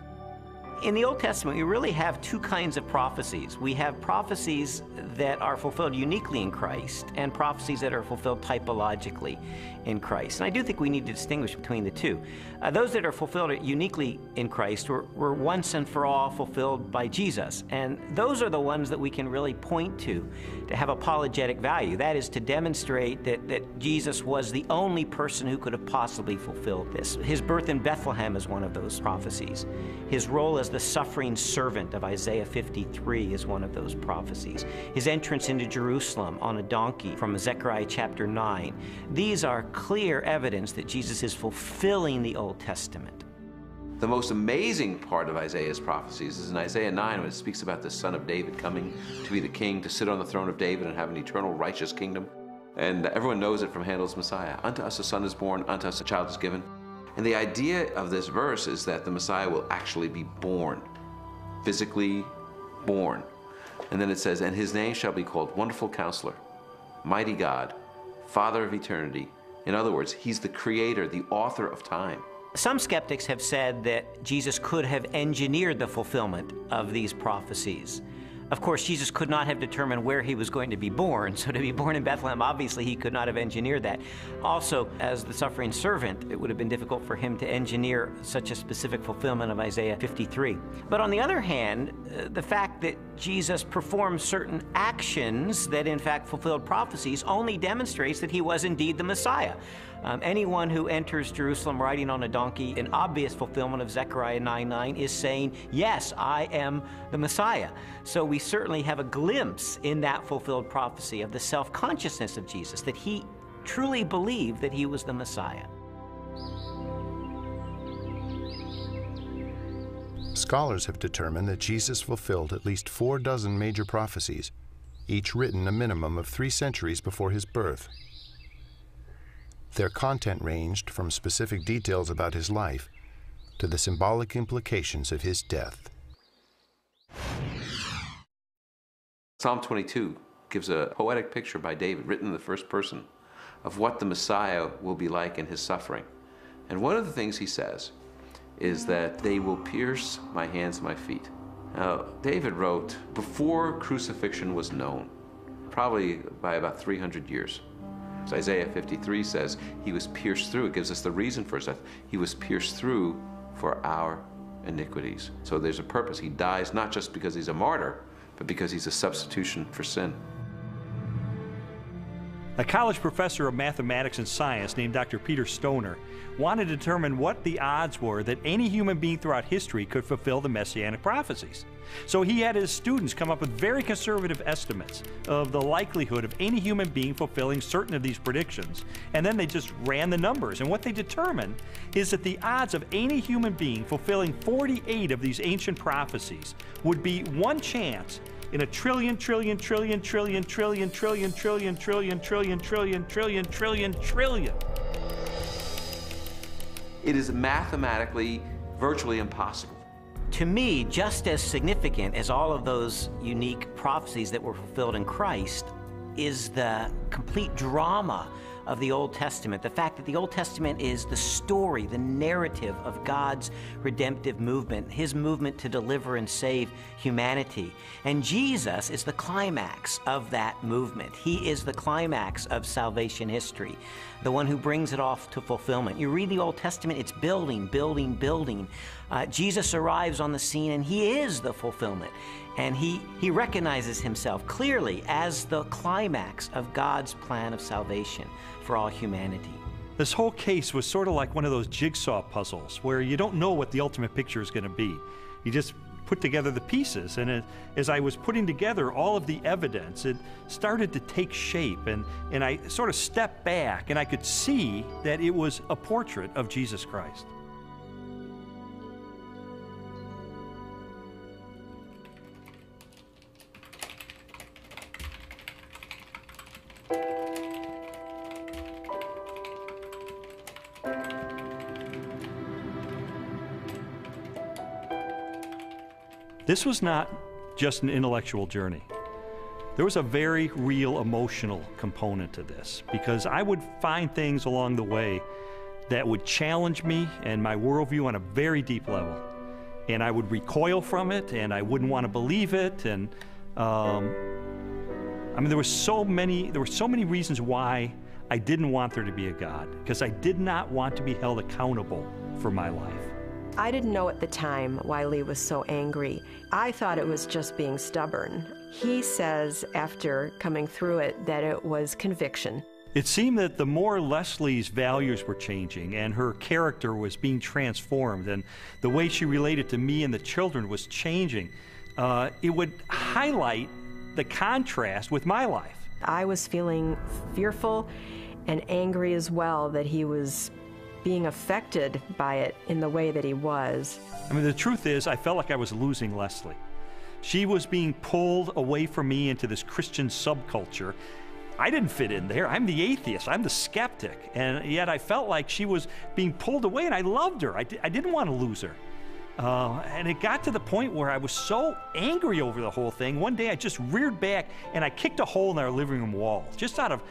S14: In the Old Testament, we really have 2 kinds of prophecies. We have prophecies that are fulfilled uniquely in Christ, and prophecies that are fulfilled typologically in Christ. And I do think we need to distinguish between the 2. Those that are fulfilled uniquely in Christ were once and for all fulfilled by Jesus. And those are the ones that we can really point to have apologetic value. That is, to demonstrate that Jesus was the only person who could have possibly fulfilled this. His birth in Bethlehem is one of those prophecies. His role as the suffering servant of Isaiah 53 is one of those prophecies. His entrance into Jerusalem on a donkey from Zechariah chapter 9. These are clear evidence that Jesus is fulfilling the Old Testament.
S20: The most amazing part of Isaiah's prophecies is in Isaiah 9, when it speaks about the son of David coming to be the king, to sit on the throne of David and have an eternal righteous kingdom. And everyone knows it from Handel's Messiah. Unto us a son is born, unto us a child is given. And the idea of this verse is that the Messiah will actually be born, physically born. And then it says, and his name shall be called Wonderful Counselor, Mighty God, Father of Eternity. In other words, he's the creator, the author of time.
S14: Some skeptics have said that Jesus could have engineered the fulfillment of these prophecies. Of course, Jesus could not have determined where he was going to be born, so to be born in Bethlehem, obviously he could not have engineered that. Also, as the suffering servant, it would have been difficult for him to engineer such a specific fulfillment of Isaiah 53. But on the other hand, the fact that Jesus performed certain actions that in fact fulfilled prophecies only demonstrates that he was indeed the Messiah. Anyone who enters Jerusalem riding on a donkey, in obvious fulfillment of Zechariah 9:9, is saying, yes, I am the Messiah. So we certainly have a glimpse in that fulfilled prophecy of the self-consciousness of Jesus, that he truly believed that he was the Messiah.
S10: Scholars have determined that Jesus fulfilled at least 46 major prophecies, each written a minimum of 3 centuries before his birth. Their content ranged from specific details about his life to the symbolic implications of his death.
S20: Psalm 22 gives a poetic picture by David, written in the first person, of what the Messiah will be like in his suffering. And one of the things he says is that they will pierce my hands and my feet. Now, David wrote before crucifixion was known, probably by about 300 years. So Isaiah 53 says he was pierced through. It gives us the reason for his death. He was pierced through for our iniquities. So there's a purpose. He dies not just because he's a martyr, but because he's a substitution for sin.
S5: A college professor of mathematics and science named Dr. Peter Stoner wanted to determine what the odds were that any human being throughout history could fulfill the messianic prophecies. So he had his students come up with very conservative estimates of the likelihood of any human being fulfilling certain of these predictions, and then they just ran the numbers. And what they determined is that the odds of any human being fulfilling 48 of these ancient prophecies would be 1 chance in a trillion.
S20: It is mathematically virtually impossible.
S14: To me, just as significant as all of those unique prophecies that were fulfilled in Christ is the complete drama of the Old Testament. The fact that the Old Testament is the story, the narrative of God's redemptive movement, his movement to deliver and save humanity. And Jesus is the climax of that movement. He is the climax of salvation history, the one who brings it off to fulfillment. You read the Old Testament, it's building, building, building. Jesus arrives on the scene and he is the fulfillment. And he recognizes himself clearly as the climax of God's plan of salvation for all humanity.
S5: This whole case was sort of like one of those jigsaw puzzles where you don't know what the ultimate picture is going to be. You just put together the pieces, and as I was putting together all of the evidence, it started to take shape, and I sort of stepped back and I could see that it was a portrait of Jesus Christ. This was not just an intellectual journey. There was a very real emotional component to this, because I would find things along the way that would challenge me and my worldview on a very deep level. And I would recoil from it, and I wouldn't want to believe it. And I mean, there were so many reasons why I didn't want there to be a God, because I did not want to be held accountable for my life.
S6: I didn't know at the time why Lee was so angry. I thought it was just being stubborn. He says, after coming through it, that it was conviction.
S5: It seemed that the more Leslie's values were changing and her character was being transformed and the way she related to me and the children was changing, it would highlight the contrast with my life.
S6: I was feeling fearful and angry as well that he was being affected by it in the way that he was.
S5: I mean, the truth is, I felt like I was losing Leslie. She was being pulled away from me into this Christian subculture. I didn't fit in there. I'm the atheist. I'm the skeptic. And yet I felt like she was being pulled away, and I loved her. I didn't want to lose her. And it got to the point where I was so angry over the whole thing. One day I just reared back and I kicked a hole in our living room wall, just out of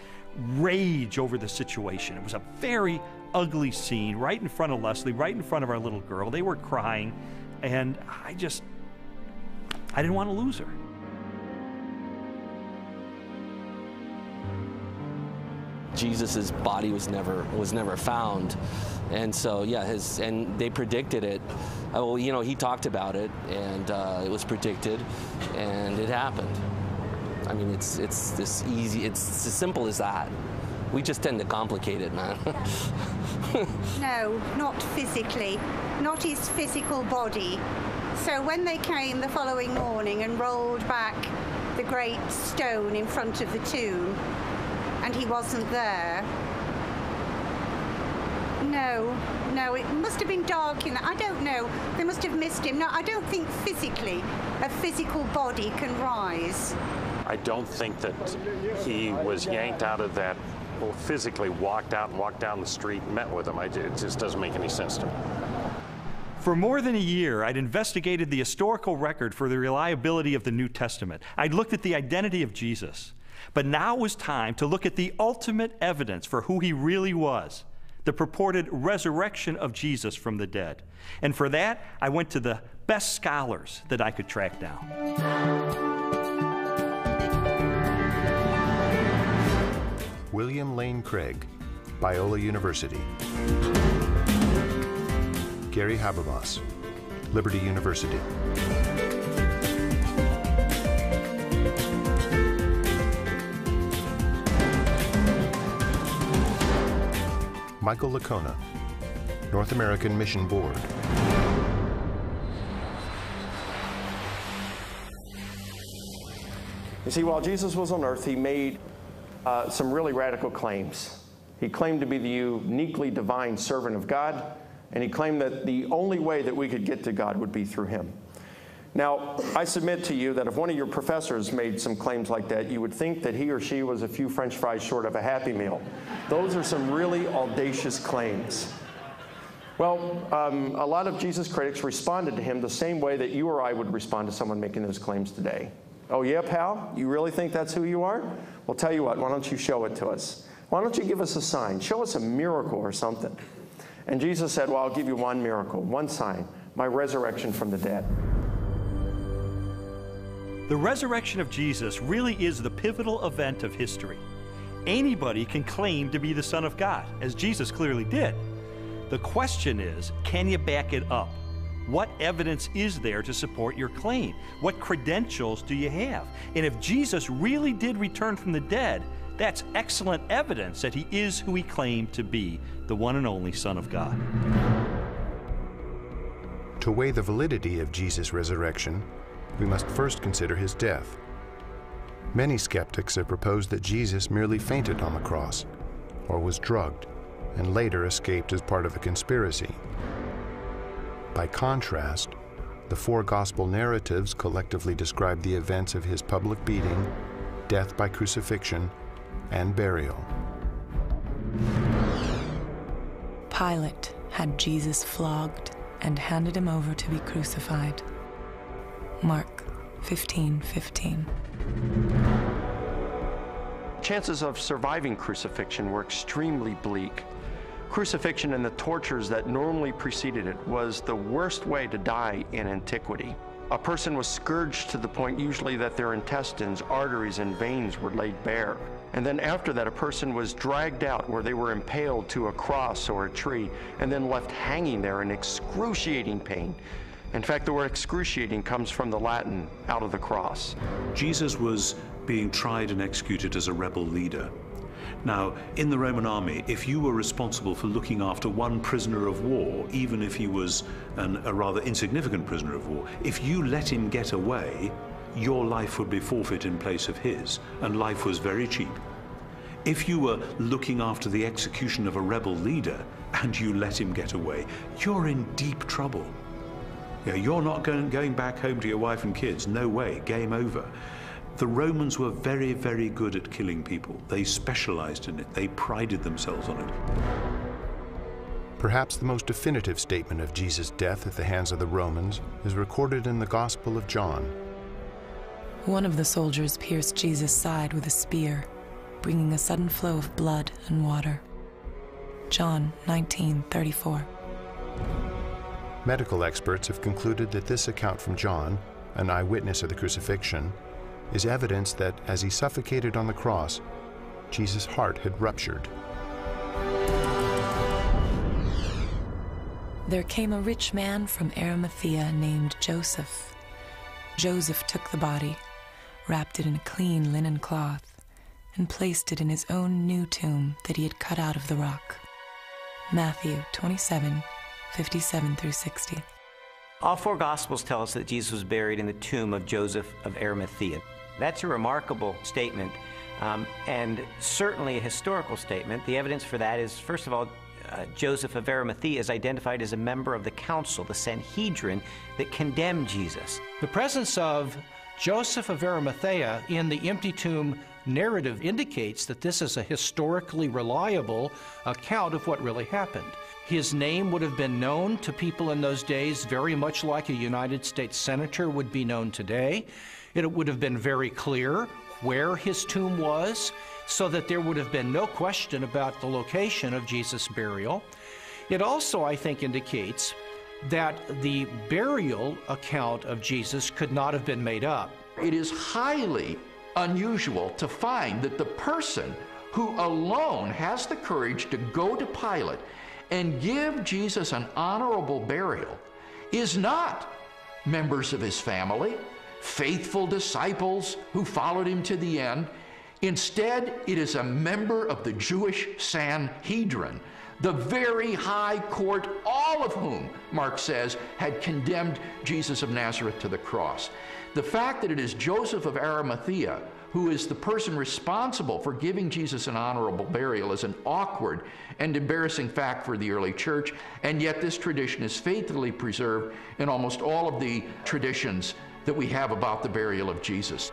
S5: rage over the situation. It was a very ugly scene right in front of Leslie, right in front of our little girl. They were crying, and I didn't want to lose her.
S7: Jesus's body was never found, and so yeah, and they predicted it. Well, you know, he talked about it, and it was predicted, and it happened. I mean, it's this easy. It's as simple as that.
S1: We just tend to complicate it, man.
S22: No, not physically, not his physical body. So when they came the following morning and rolled back the great stone in front of the tomb, and he wasn't there, no, it must have been dark in that. I don't know. They must have missed him. No, I don't think physically a physical body can rise.
S23: I don't think that he was yanked out of that, or physically walked out and walked down the street and met with him. It just doesn't make any sense to me.
S5: For more than a year, I'd investigated the historical record for the reliability of the New Testament. I'd looked at the identity of Jesus. But now was time to look at the ultimate evidence for who he really was, the purported resurrection of Jesus from the dead. And for that, I went to the best scholars that I could track down.
S10: William Lane Craig, Biola University. Gary Habermas, Liberty University. Michael Licona, North American Mission Board.
S24: You see, while Jesus was on earth, he made some really radical claims. He claimed to be the uniquely divine servant of God, and he claimed that the only way that we could get to God would be through him. Now, I submit to you that if one of your professors made some claims like that, you would think that he or she was a few French fries short of a Happy Meal. Those are some really audacious claims. Well, a lot of Jesus critics responded to him the same way that you or I would respond to someone making those claims today. Oh yeah, pal? You really think that's who you are? Well, tell you what, why don't you show it to us? Why don't you give us a sign? Show us a miracle or something. And Jesus said, well, I'll give you one miracle, one sign, my resurrection from the dead.
S5: The resurrection of Jesus really is the pivotal event of history. Anybody can claim to be the Son of God, as Jesus clearly did. The question is, can you back it up? What evidence is there to support your claim? What credentials do you have? And if Jesus really did return from the dead, that's excellent evidence that he is who he claimed to be, the one and only Son of God.
S10: To weigh the validity of Jesus' resurrection, we must first consider his death. Many skeptics have proposed that Jesus merely fainted on the cross, or was drugged, and later escaped as part of a conspiracy. By contrast, the four gospel narratives collectively describe the events of his public beating, death by crucifixion, and burial.
S13: Pilate had Jesus flogged and handed him over to be crucified. Mark 15:15.
S24: Chances of surviving crucifixion were extremely bleak. Crucifixion and the tortures that normally preceded it was the worst way to die in antiquity. A person was scourged to the point usually that their intestines, arteries, and veins were laid bare. And then after that, a person was dragged out where they were impaled to a cross or a tree and then left hanging there in excruciating pain. In fact, the word excruciating comes from the Latin, out of the cross.
S11: Jesus was being tried and executed as a rebel leader. Now, in the Roman army, if you were responsible for looking after one prisoner of war, even if he was a rather insignificant prisoner of war, if you let him get away, your life would be forfeit in place of his, and life was very cheap. If you were looking after the execution of a rebel leader and you let him get away, you're in deep trouble. Yeah, you're not going back home to your wife and kids. No way, game over. The Romans were very, very good at killing people. They specialized in it. They prided themselves on it.
S10: Perhaps the most definitive statement of Jesus' death at the hands of the Romans is recorded in the Gospel of John.
S13: One of the soldiers pierced Jesus' side with a spear, bringing a sudden flow of blood and water. John 19:34.
S10: Medical experts have concluded that this account from John, an eyewitness of the crucifixion, is evidence that as he suffocated on the cross, Jesus' heart had ruptured.
S13: There came a rich man from Arimathea named Joseph. Joseph took the body, wrapped it in a clean linen cloth, and placed it in his own new tomb that he had cut out of the rock. Matthew 27, 57 through 60.
S14: All four Gospels tell us that Jesus was buried in the tomb of Joseph of Arimathea. That's a remarkable statement, and certainly a historical statement. The evidence for that is, first of all, Joseph of Arimathea is identified as a member of the council, the Sanhedrin, that condemned Jesus.
S12: The presence of Joseph of Arimathea in the empty tomb narrative indicates that this is a historically reliable account of what really happened. His name would have been known to people in those days very much like a United States senator would be known today. It would have been very clear where his tomb was, so that there would have been no question about the location of Jesus' burial. It also, I think, indicates that the burial account of Jesus could not have been made up.
S2: It is highly unusual to find that the person who alone has the courage to go to Pilate and give Jesus an honorable burial is not members of his family, faithful disciples who followed him to the end. Instead, it is a member of the Jewish Sanhedrin, the very high court, all of whom, Mark says, had condemned Jesus of Nazareth to the cross. The fact that it is Joseph of Arimathea who is the person responsible for giving Jesus an honorable burial is an awkward and embarrassing fact for the early church, and yet this tradition is faithfully preserved in almost all of the traditions that we have about the burial of Jesus.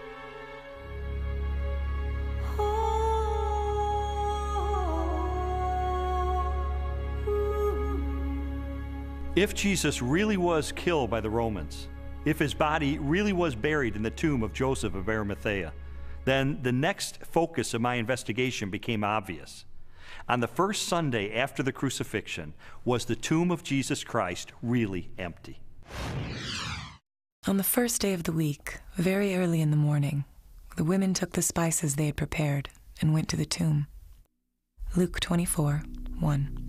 S5: If Jesus really was killed by the Romans, if his body really was buried in the tomb of Joseph of Arimathea, then the next focus of my investigation became obvious. On the first Sunday after the crucifixion, was the tomb of Jesus Christ really empty?
S13: On the first day of the week, very early in the morning, the women took the spices they had prepared and went to the tomb. Luke 24, 1.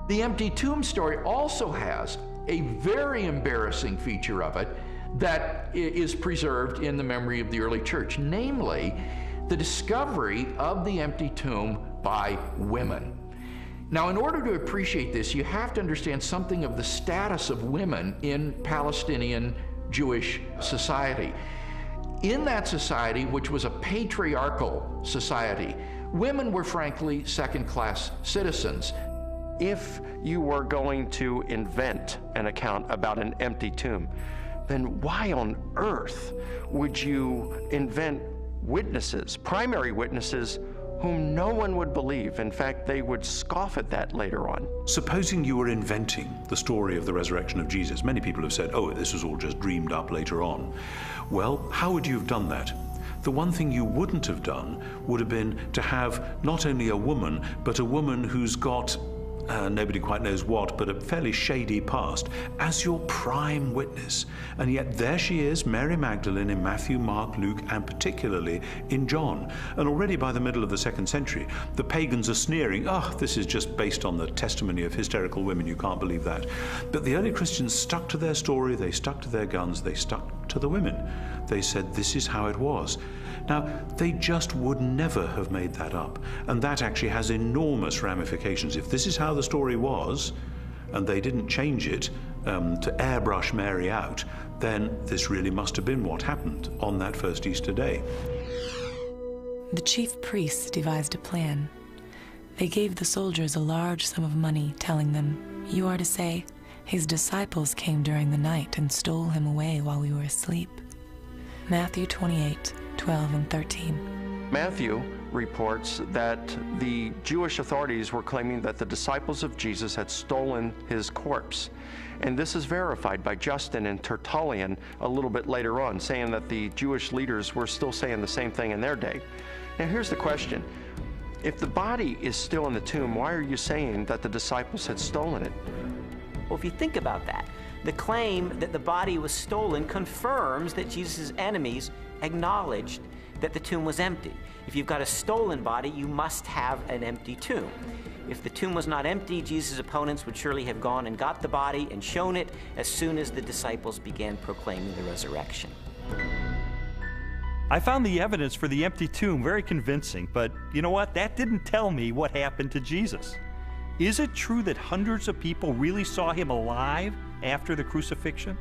S2: The empty tomb story also has a very embarrassing feature of it that is preserved in the memory of the early church, namely the discovery of the empty tomb by women. Now, in order to appreciate this, you have to understand something of the status of women in Palestinian Jewish society. In that society, which was a patriarchal society, women were frankly second-class citizens.
S24: If you were going to invent an account about an empty tomb, then why on earth would you invent witnesses, primary witnesses, whom no one would believe? In fact, they would scoff at that later on.
S11: Supposing you were inventing the story of the resurrection of Jesus, many people have said, oh, this was all just dreamed up later on. Well, how would you have done that? The one thing you wouldn't have done would have been to have not only a woman, but a woman who's got nobody quite knows what, but a fairly shady past, as your prime witness. And yet there she is, Mary Magdalene, in Matthew, Mark, Luke, and particularly in John. And already by the middle of the 2nd century, the pagans are sneering, oh, this is just based on the testimony of hysterical women, you can't believe that. But the early Christians stuck to their story, they stuck to their guns, they stuck to the women. They said, this is how it was. Now, they just would never have made that up. And that actually has enormous ramifications. If this is how the story was, and they didn't change it to airbrush Mary out, then this really must have been what happened on that first Easter day.
S13: The chief priests devised a plan. They gave the soldiers a large sum of money, telling them, you are to say, his disciples came during the night and stole him away while we were asleep. Matthew 28, 12 and 13.
S24: Matthew reports that the Jewish authorities were claiming that the disciples of Jesus had stolen his corpse. And this is verified by Justin and Tertullian a little bit later on, saying that the Jewish leaders were still saying the same thing in their day. Now here's the question. If the body is still in the tomb, why are you saying that the disciples had stolen it?
S14: Well, if you think about that, the claim that the body was stolen confirms that Jesus' enemies acknowledged that the tomb was empty. If you've got a stolen body, you must have an empty tomb. If the tomb was not empty, Jesus' opponents would surely have gone and got the body and shown it as soon as the disciples began proclaiming the resurrection.
S5: I found the evidence for the empty tomb very convincing, but you know what? That didn't tell me what happened to Jesus. Is it true that hundreds of people really saw him alive after the crucifixion?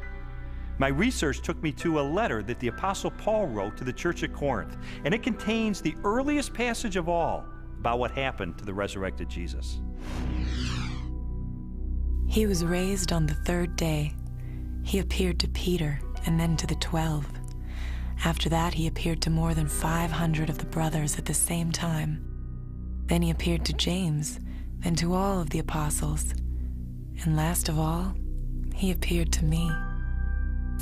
S5: My research took me to a letter that the Apostle Paul wrote to the church at Corinth, and it contains the earliest passage of all about what happened to the resurrected Jesus.
S13: He was raised on the third day. He appeared to Peter and then to the 12. After that, he appeared to more than 500 of the brothers at the same time. Then he appeared to James, then to all of the apostles. And last of all, he appeared to me.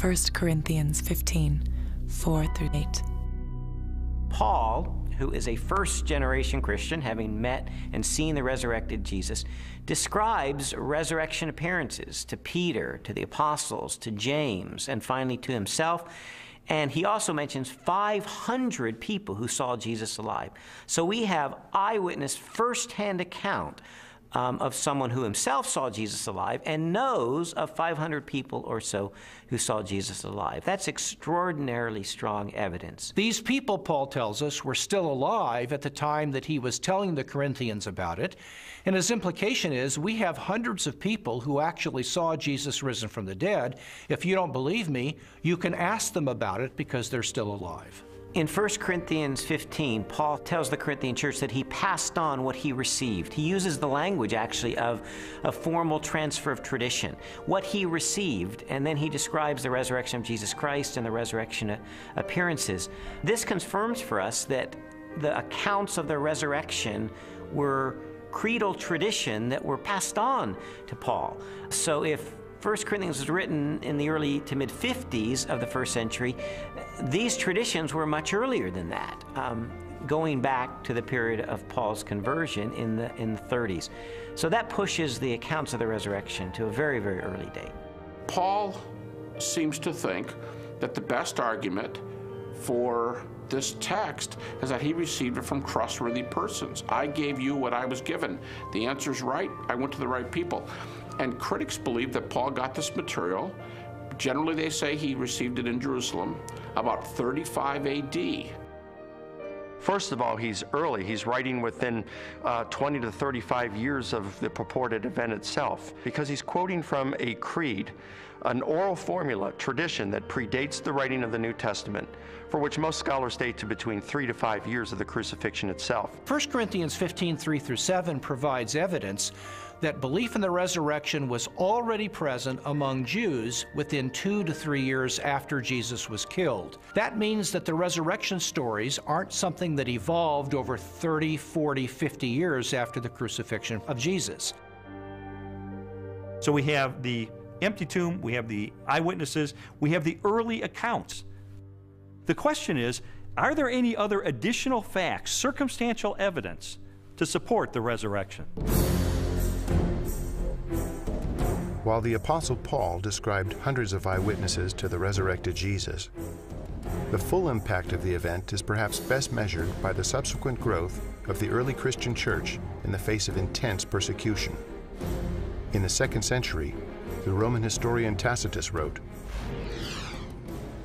S13: 1 Corinthians 15, 4-8.
S14: Paul, who is a first-generation Christian, having met and seen the resurrected Jesus, describes resurrection appearances to Peter, to the apostles, to James, and finally to himself. And he also mentions 500 people who saw Jesus alive. So we have eyewitness first-hand account of someone who himself saw Jesus alive and knows of 500 people or so who saw Jesus alive. That's extraordinarily strong evidence.
S12: These people, Paul tells us, were still alive at the time that he was telling the Corinthians about it. And his implication is we have hundreds of people who actually saw Jesus risen from the dead. If you don't believe me, you can ask them about it because they're still alive.
S14: In 1 Corinthians 15, Paul tells the Corinthian church that he passed on what he received. He uses the language, actually, of a formal transfer of tradition. What he received, and then he describes the resurrection of Jesus Christ and the resurrection appearances. This confirms for us that the accounts of the resurrection were creedal tradition that were passed on to Paul. So if 1 Corinthians was written in the early to mid-50s of the first century, these traditions were much earlier than that, going back to the period of Paul's conversion in the 30s. So that pushes the accounts of the resurrection to a very, very early date.
S3: Paul seems to think that the best argument for this text is that he received it from trustworthy persons. I gave you what I was given. The answer's right. I went to the right people. And critics believe that Paul got this material. Generally, they say he received it in Jerusalem about 35 AD.
S4: First of all, he's early. He's writing within 20 to 35 years of the purported event itself, because he's quoting from a creed, an oral formula, tradition that predates the writing of the New Testament, for which most scholars date to between 3 to 5 years of the crucifixion itself.
S12: 1 Corinthians 15, 3-7 provides evidence that belief in the resurrection was already present among Jews within 2 to 3 years after Jesus was killed. That means that the resurrection stories aren't something that evolved over 30, 40, 50 years after the crucifixion of Jesus.
S5: So we have the empty tomb, we have the eyewitnesses, we have the early accounts. The question is, are there any other additional facts, circumstantial evidence, to support the resurrection?
S10: While the Apostle Paul described hundreds of eyewitnesses to the resurrected Jesus, the full impact of the event is perhaps best measured by the subsequent growth of the early Christian church in the face of intense persecution. In the 2nd century, the Roman historian Tacitus wrote,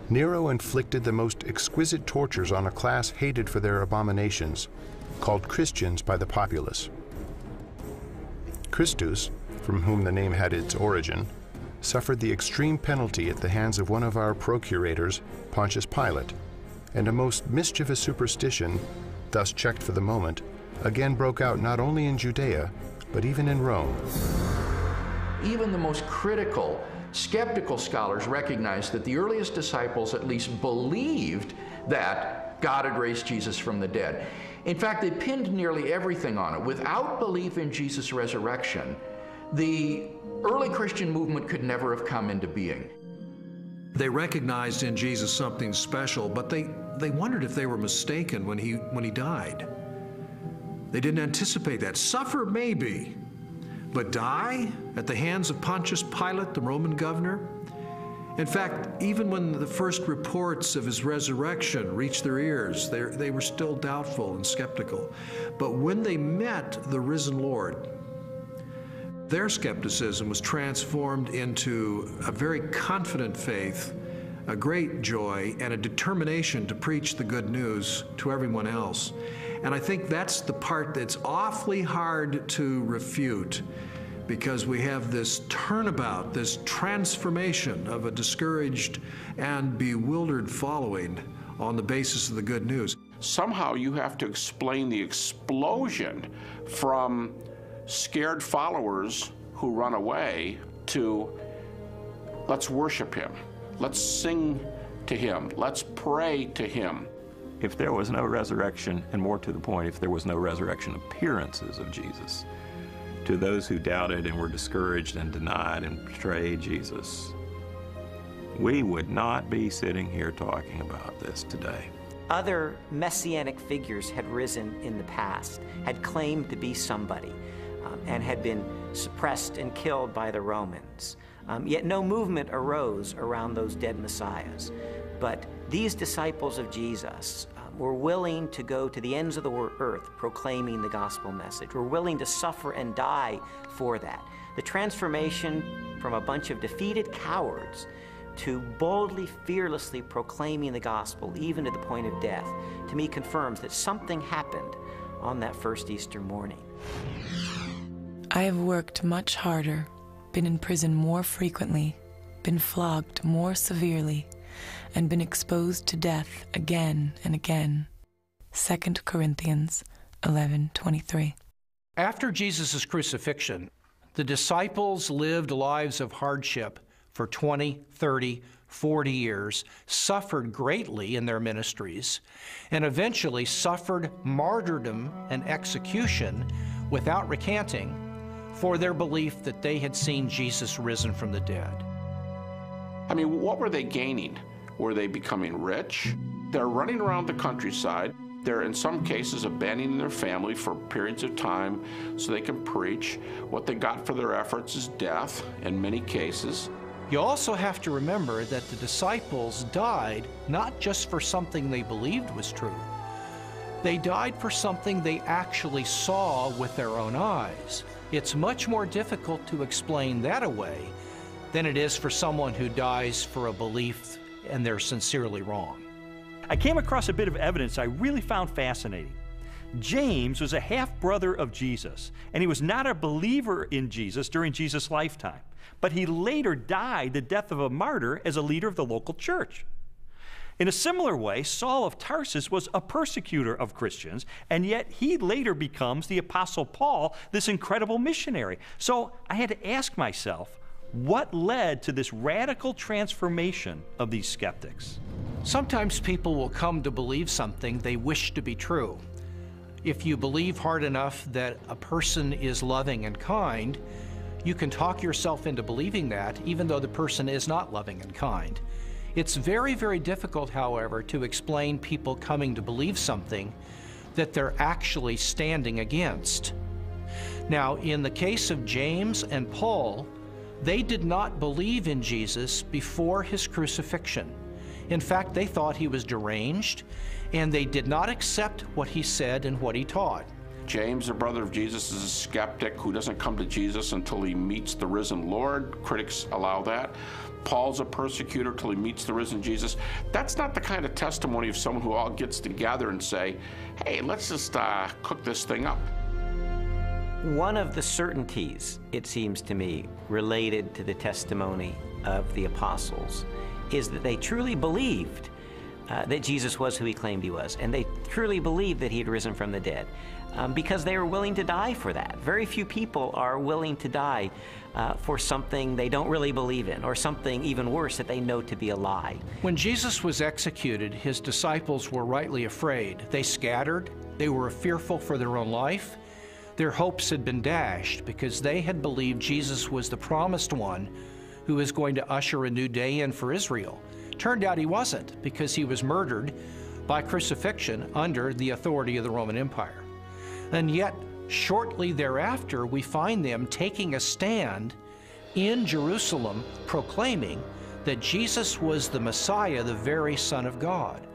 S10: "Nero inflicted the most exquisite tortures on a class hated for their abominations, called Christians by the populace. Christus, from whom the name had its origin, suffered the extreme penalty at the hands of one of our procurators, Pontius Pilate, and a most mischievous superstition, thus checked for the moment, again broke out not only in Judea, but even in Rome."
S2: Even the most critical, skeptical scholars recognize that the earliest disciples at least believed that God had raised Jesus from the dead. In fact, they pinned nearly everything on it. Without belief in Jesus' resurrection, the early Christian movement could never have come into being.
S21: They recognized in Jesus something special, but they wondered if they were mistaken when he died. They didn't anticipate that. Suffer maybe, but die at the hands of Pontius Pilate, the Roman governor? In fact, even when the first reports of his resurrection reached their ears, they were still doubtful and skeptical. But when they met the risen Lord, their skepticism was transformed into a very confident faith a great joy and a determination to preach the good news to everyone else. And I think that's the part that's awfully hard to refute, because we have this turnabout, this transformation of a discouraged and bewildered following on the basis of the good news.
S3: Somehow you have to explain the explosion from scared followers who run away to let's worship him, let's sing to him, let's pray to him.
S19: If there was no resurrection, and more to the point, if there was no resurrection appearances of Jesus, to those who doubted and were discouraged and denied and betrayed Jesus, we would not be sitting here talking about this today.
S14: Other messianic figures had risen in the past, had claimed to be somebody, and had been suppressed and killed by the Romans. Yet no movement arose around those dead messiahs. But these disciples of Jesus were willing to go to the ends of the earth proclaiming the gospel message, were willing to suffer and die for that. The transformation from a bunch of defeated cowards to boldly, fearlessly proclaiming the gospel, even to the point of death, to me confirms that something happened on that first Easter morning.
S13: I have worked much harder, been in prison more frequently, been flogged more severely, and been exposed to death again and again. 2 Corinthians 11:23.
S12: After Jesus' crucifixion, the disciples lived lives of hardship for 20, 30, 40 years, suffered greatly in their ministries, and eventually suffered martyrdom and execution without recanting for their belief that they had seen Jesus risen from the dead.
S3: I mean, what were they gaining? Were they becoming rich? They're running around the countryside. They're, in some cases, abandoning their family for periods of time so they can preach. What they got for their efforts is death, in many cases.
S12: You also have to remember that the disciples died not just for something they believed was true. They died for something they actually saw with their own eyes. It's much more difficult to explain that away than it is for someone who dies for a belief and they're sincerely wrong.
S5: I came across a bit of evidence I really found fascinating. James was a half-brother of Jesus, and he was not a believer in Jesus during Jesus' lifetime, but he later died the death of a martyr as a leader of the local church. In a similar way, Saul of Tarsus was a persecutor of Christians, and yet he later becomes the Apostle Paul, this incredible missionary. So I had to ask myself, what led to this radical transformation of these skeptics?
S12: Sometimes people will come to believe something they wish to be true. If you believe hard enough that a person is loving and kind, you can talk yourself into believing that, even though the person is not loving and kind. It's very, very difficult, however, to explain people coming to believe something that they're actually standing against. Now, in the case of James and Paul, they did not believe in Jesus before his crucifixion. In fact, they thought he was deranged, and they did not accept what he said and what he taught.
S3: James, a brother of Jesus, is a skeptic who doesn't come to Jesus until he meets the risen Lord. Critics allow that. Paul's a persecutor till he meets the risen Jesus. That's not the kind of testimony of someone who all gets together and say, hey, let's just cook this thing up.
S14: One of the certainties, it seems to me, related to the testimony of the apostles is that they truly believed that Jesus was who he claimed he was, and they truly believed that he had risen from the dead, because they were willing to die for that. Very few people are willing to die for something they don't really believe in, or something even worse that they know to be a lie.
S12: When Jesus was executed, his disciples were rightly afraid. They scattered. They were fearful for their own life. Their hopes had been dashed because they had believed Jesus was the promised one who was going to usher a new day in for Israel. Turned out he wasn't, because he was murdered by crucifixion under the authority of the Roman Empire. And yet, shortly thereafter, we find them taking a stand in Jerusalem, proclaiming that Jesus was the Messiah, the very Son of God.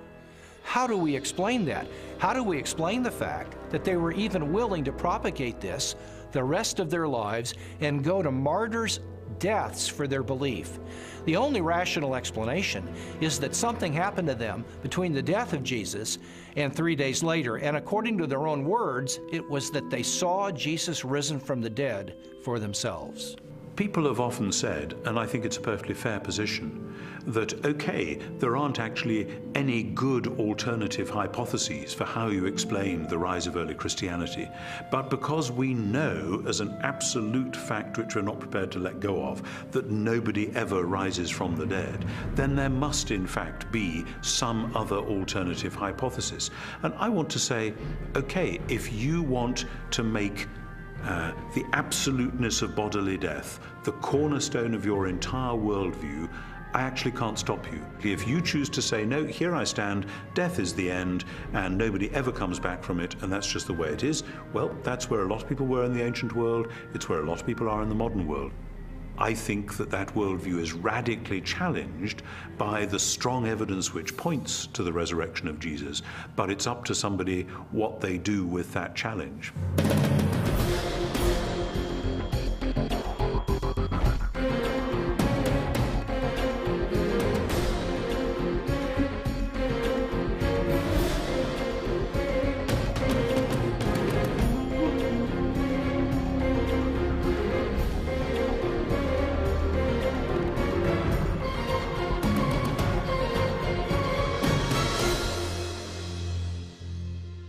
S12: How do we explain that? How do we explain the fact that they were even willing to propagate this the rest of their lives and go to martyrs deaths for their belief. The only rational explanation is that something happened to them between the death of Jesus and 3 days later, and according to their own words, it was that they saw Jesus risen from the dead for themselves.
S11: People have often said, and I think it's a perfectly fair position, that okay, there aren't actually any good alternative hypotheses for how you explain the rise of early Christianity, but because we know as an absolute fact which we're not prepared to let go of, that nobody ever rises from the dead, then there must in fact be some other alternative hypothesis. And I want to say, okay, if you want to make the absoluteness of bodily death the cornerstone of your entire worldview, I actually can't stop you. If you choose to say, no, here I stand, death is the end, and nobody ever comes back from it, and that's just the way it is, well, that's where a lot of people were in the ancient world, it's where a lot of people are in the modern world. I think that that worldview is radically challenged by the strong evidence which points to the resurrection of Jesus, but it's up to somebody what they do with that challenge.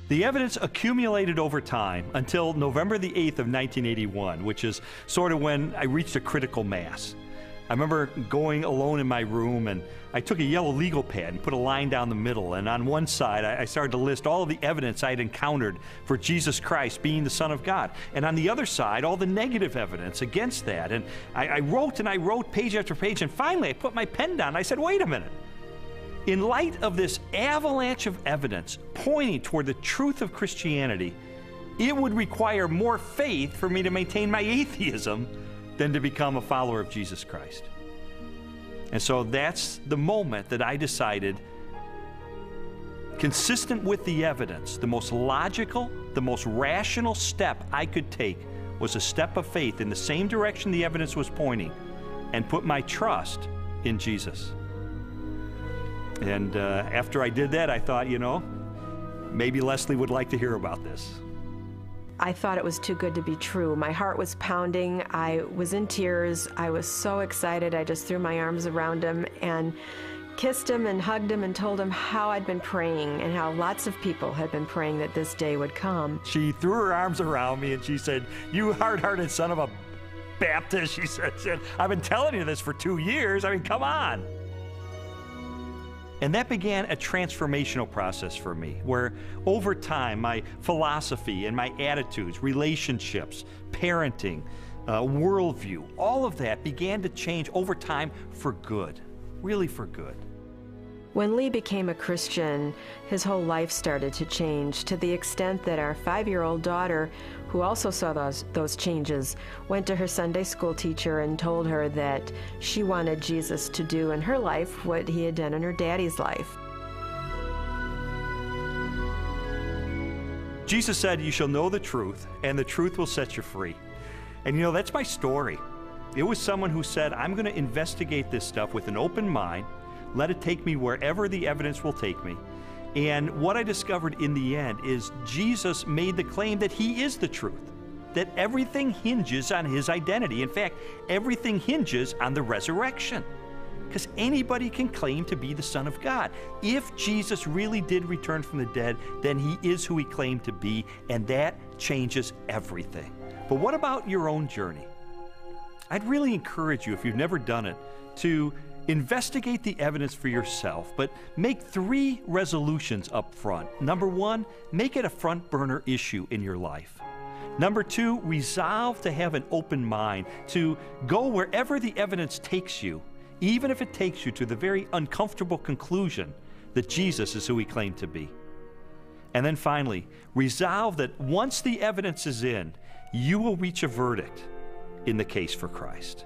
S5: The evidence accumulated over time until November the 8th of 1981, which is sort of when I reached a critical mass. I remember going alone in my room, and I took a yellow legal pad and put a line down the middle, and on one side I started to list all of the evidence I'd encountered for Jesus Christ being the Son of God, and on the other side all the negative evidence against that. And I wrote and I wrote page after page, and finally I put my pen down and I said, wait a minute. In light of this avalanche of evidence pointing toward the truth of Christianity, it would require more faith for me to maintain my atheism than to become a follower of Jesus Christ. And so that's the moment that I decided, consistent with the evidence, the most logical, the most rational step I could take was a step of faith in the same direction the evidence was pointing, and put my trust in Jesus. And after I did that, I thought, you know, maybe Leslie would like to hear about this.
S6: I thought it was too good to be true. My heart was pounding. I was in tears. I was so excited. I just threw my arms around him and kissed him and hugged him and told him how I'd been praying and how lots of people had been praying that this day would come.
S5: She threw her arms around me and she said, "You hard-hearted son of a Baptist," she said, "I've been telling you this for 2 years. I mean, come on." And that began a transformational process for me, where over time my philosophy and my attitudes, relationships, parenting, worldview, all of that began to change over time for good, really for good.
S6: When Lee became a Christian, his whole life started to change, to the extent that our 5-year-old daughter, who also saw those changes, went to her Sunday school teacher and told her that she wanted Jesus to do in her life what he had done in her daddy's life.
S5: Jesus said, "You shall know the truth, and the truth will set you free." And you know, that's my story. It was someone who said, I'm going to investigate this stuff with an open mind, let it take me wherever the evidence will take me. And what I discovered in the end is Jesus made the claim that he is the truth, that everything hinges on his identity. In fact, everything hinges on the resurrection, because anybody can claim to be the Son of God. If Jesus really did return from the dead, then he is who he claimed to be, and that changes everything. But what about your own journey? I'd really encourage you, if you've never done it, to investigate the evidence for yourself, but make 3 resolutions up front. Number 1, make it a front burner issue in your life. Number 2, resolve to have an open mind, to go wherever the evidence takes you, even if it takes you to the very uncomfortable conclusion that Jesus is who he claimed to be. And then finally, resolve that once the evidence is in, you will reach a verdict in the case for Christ.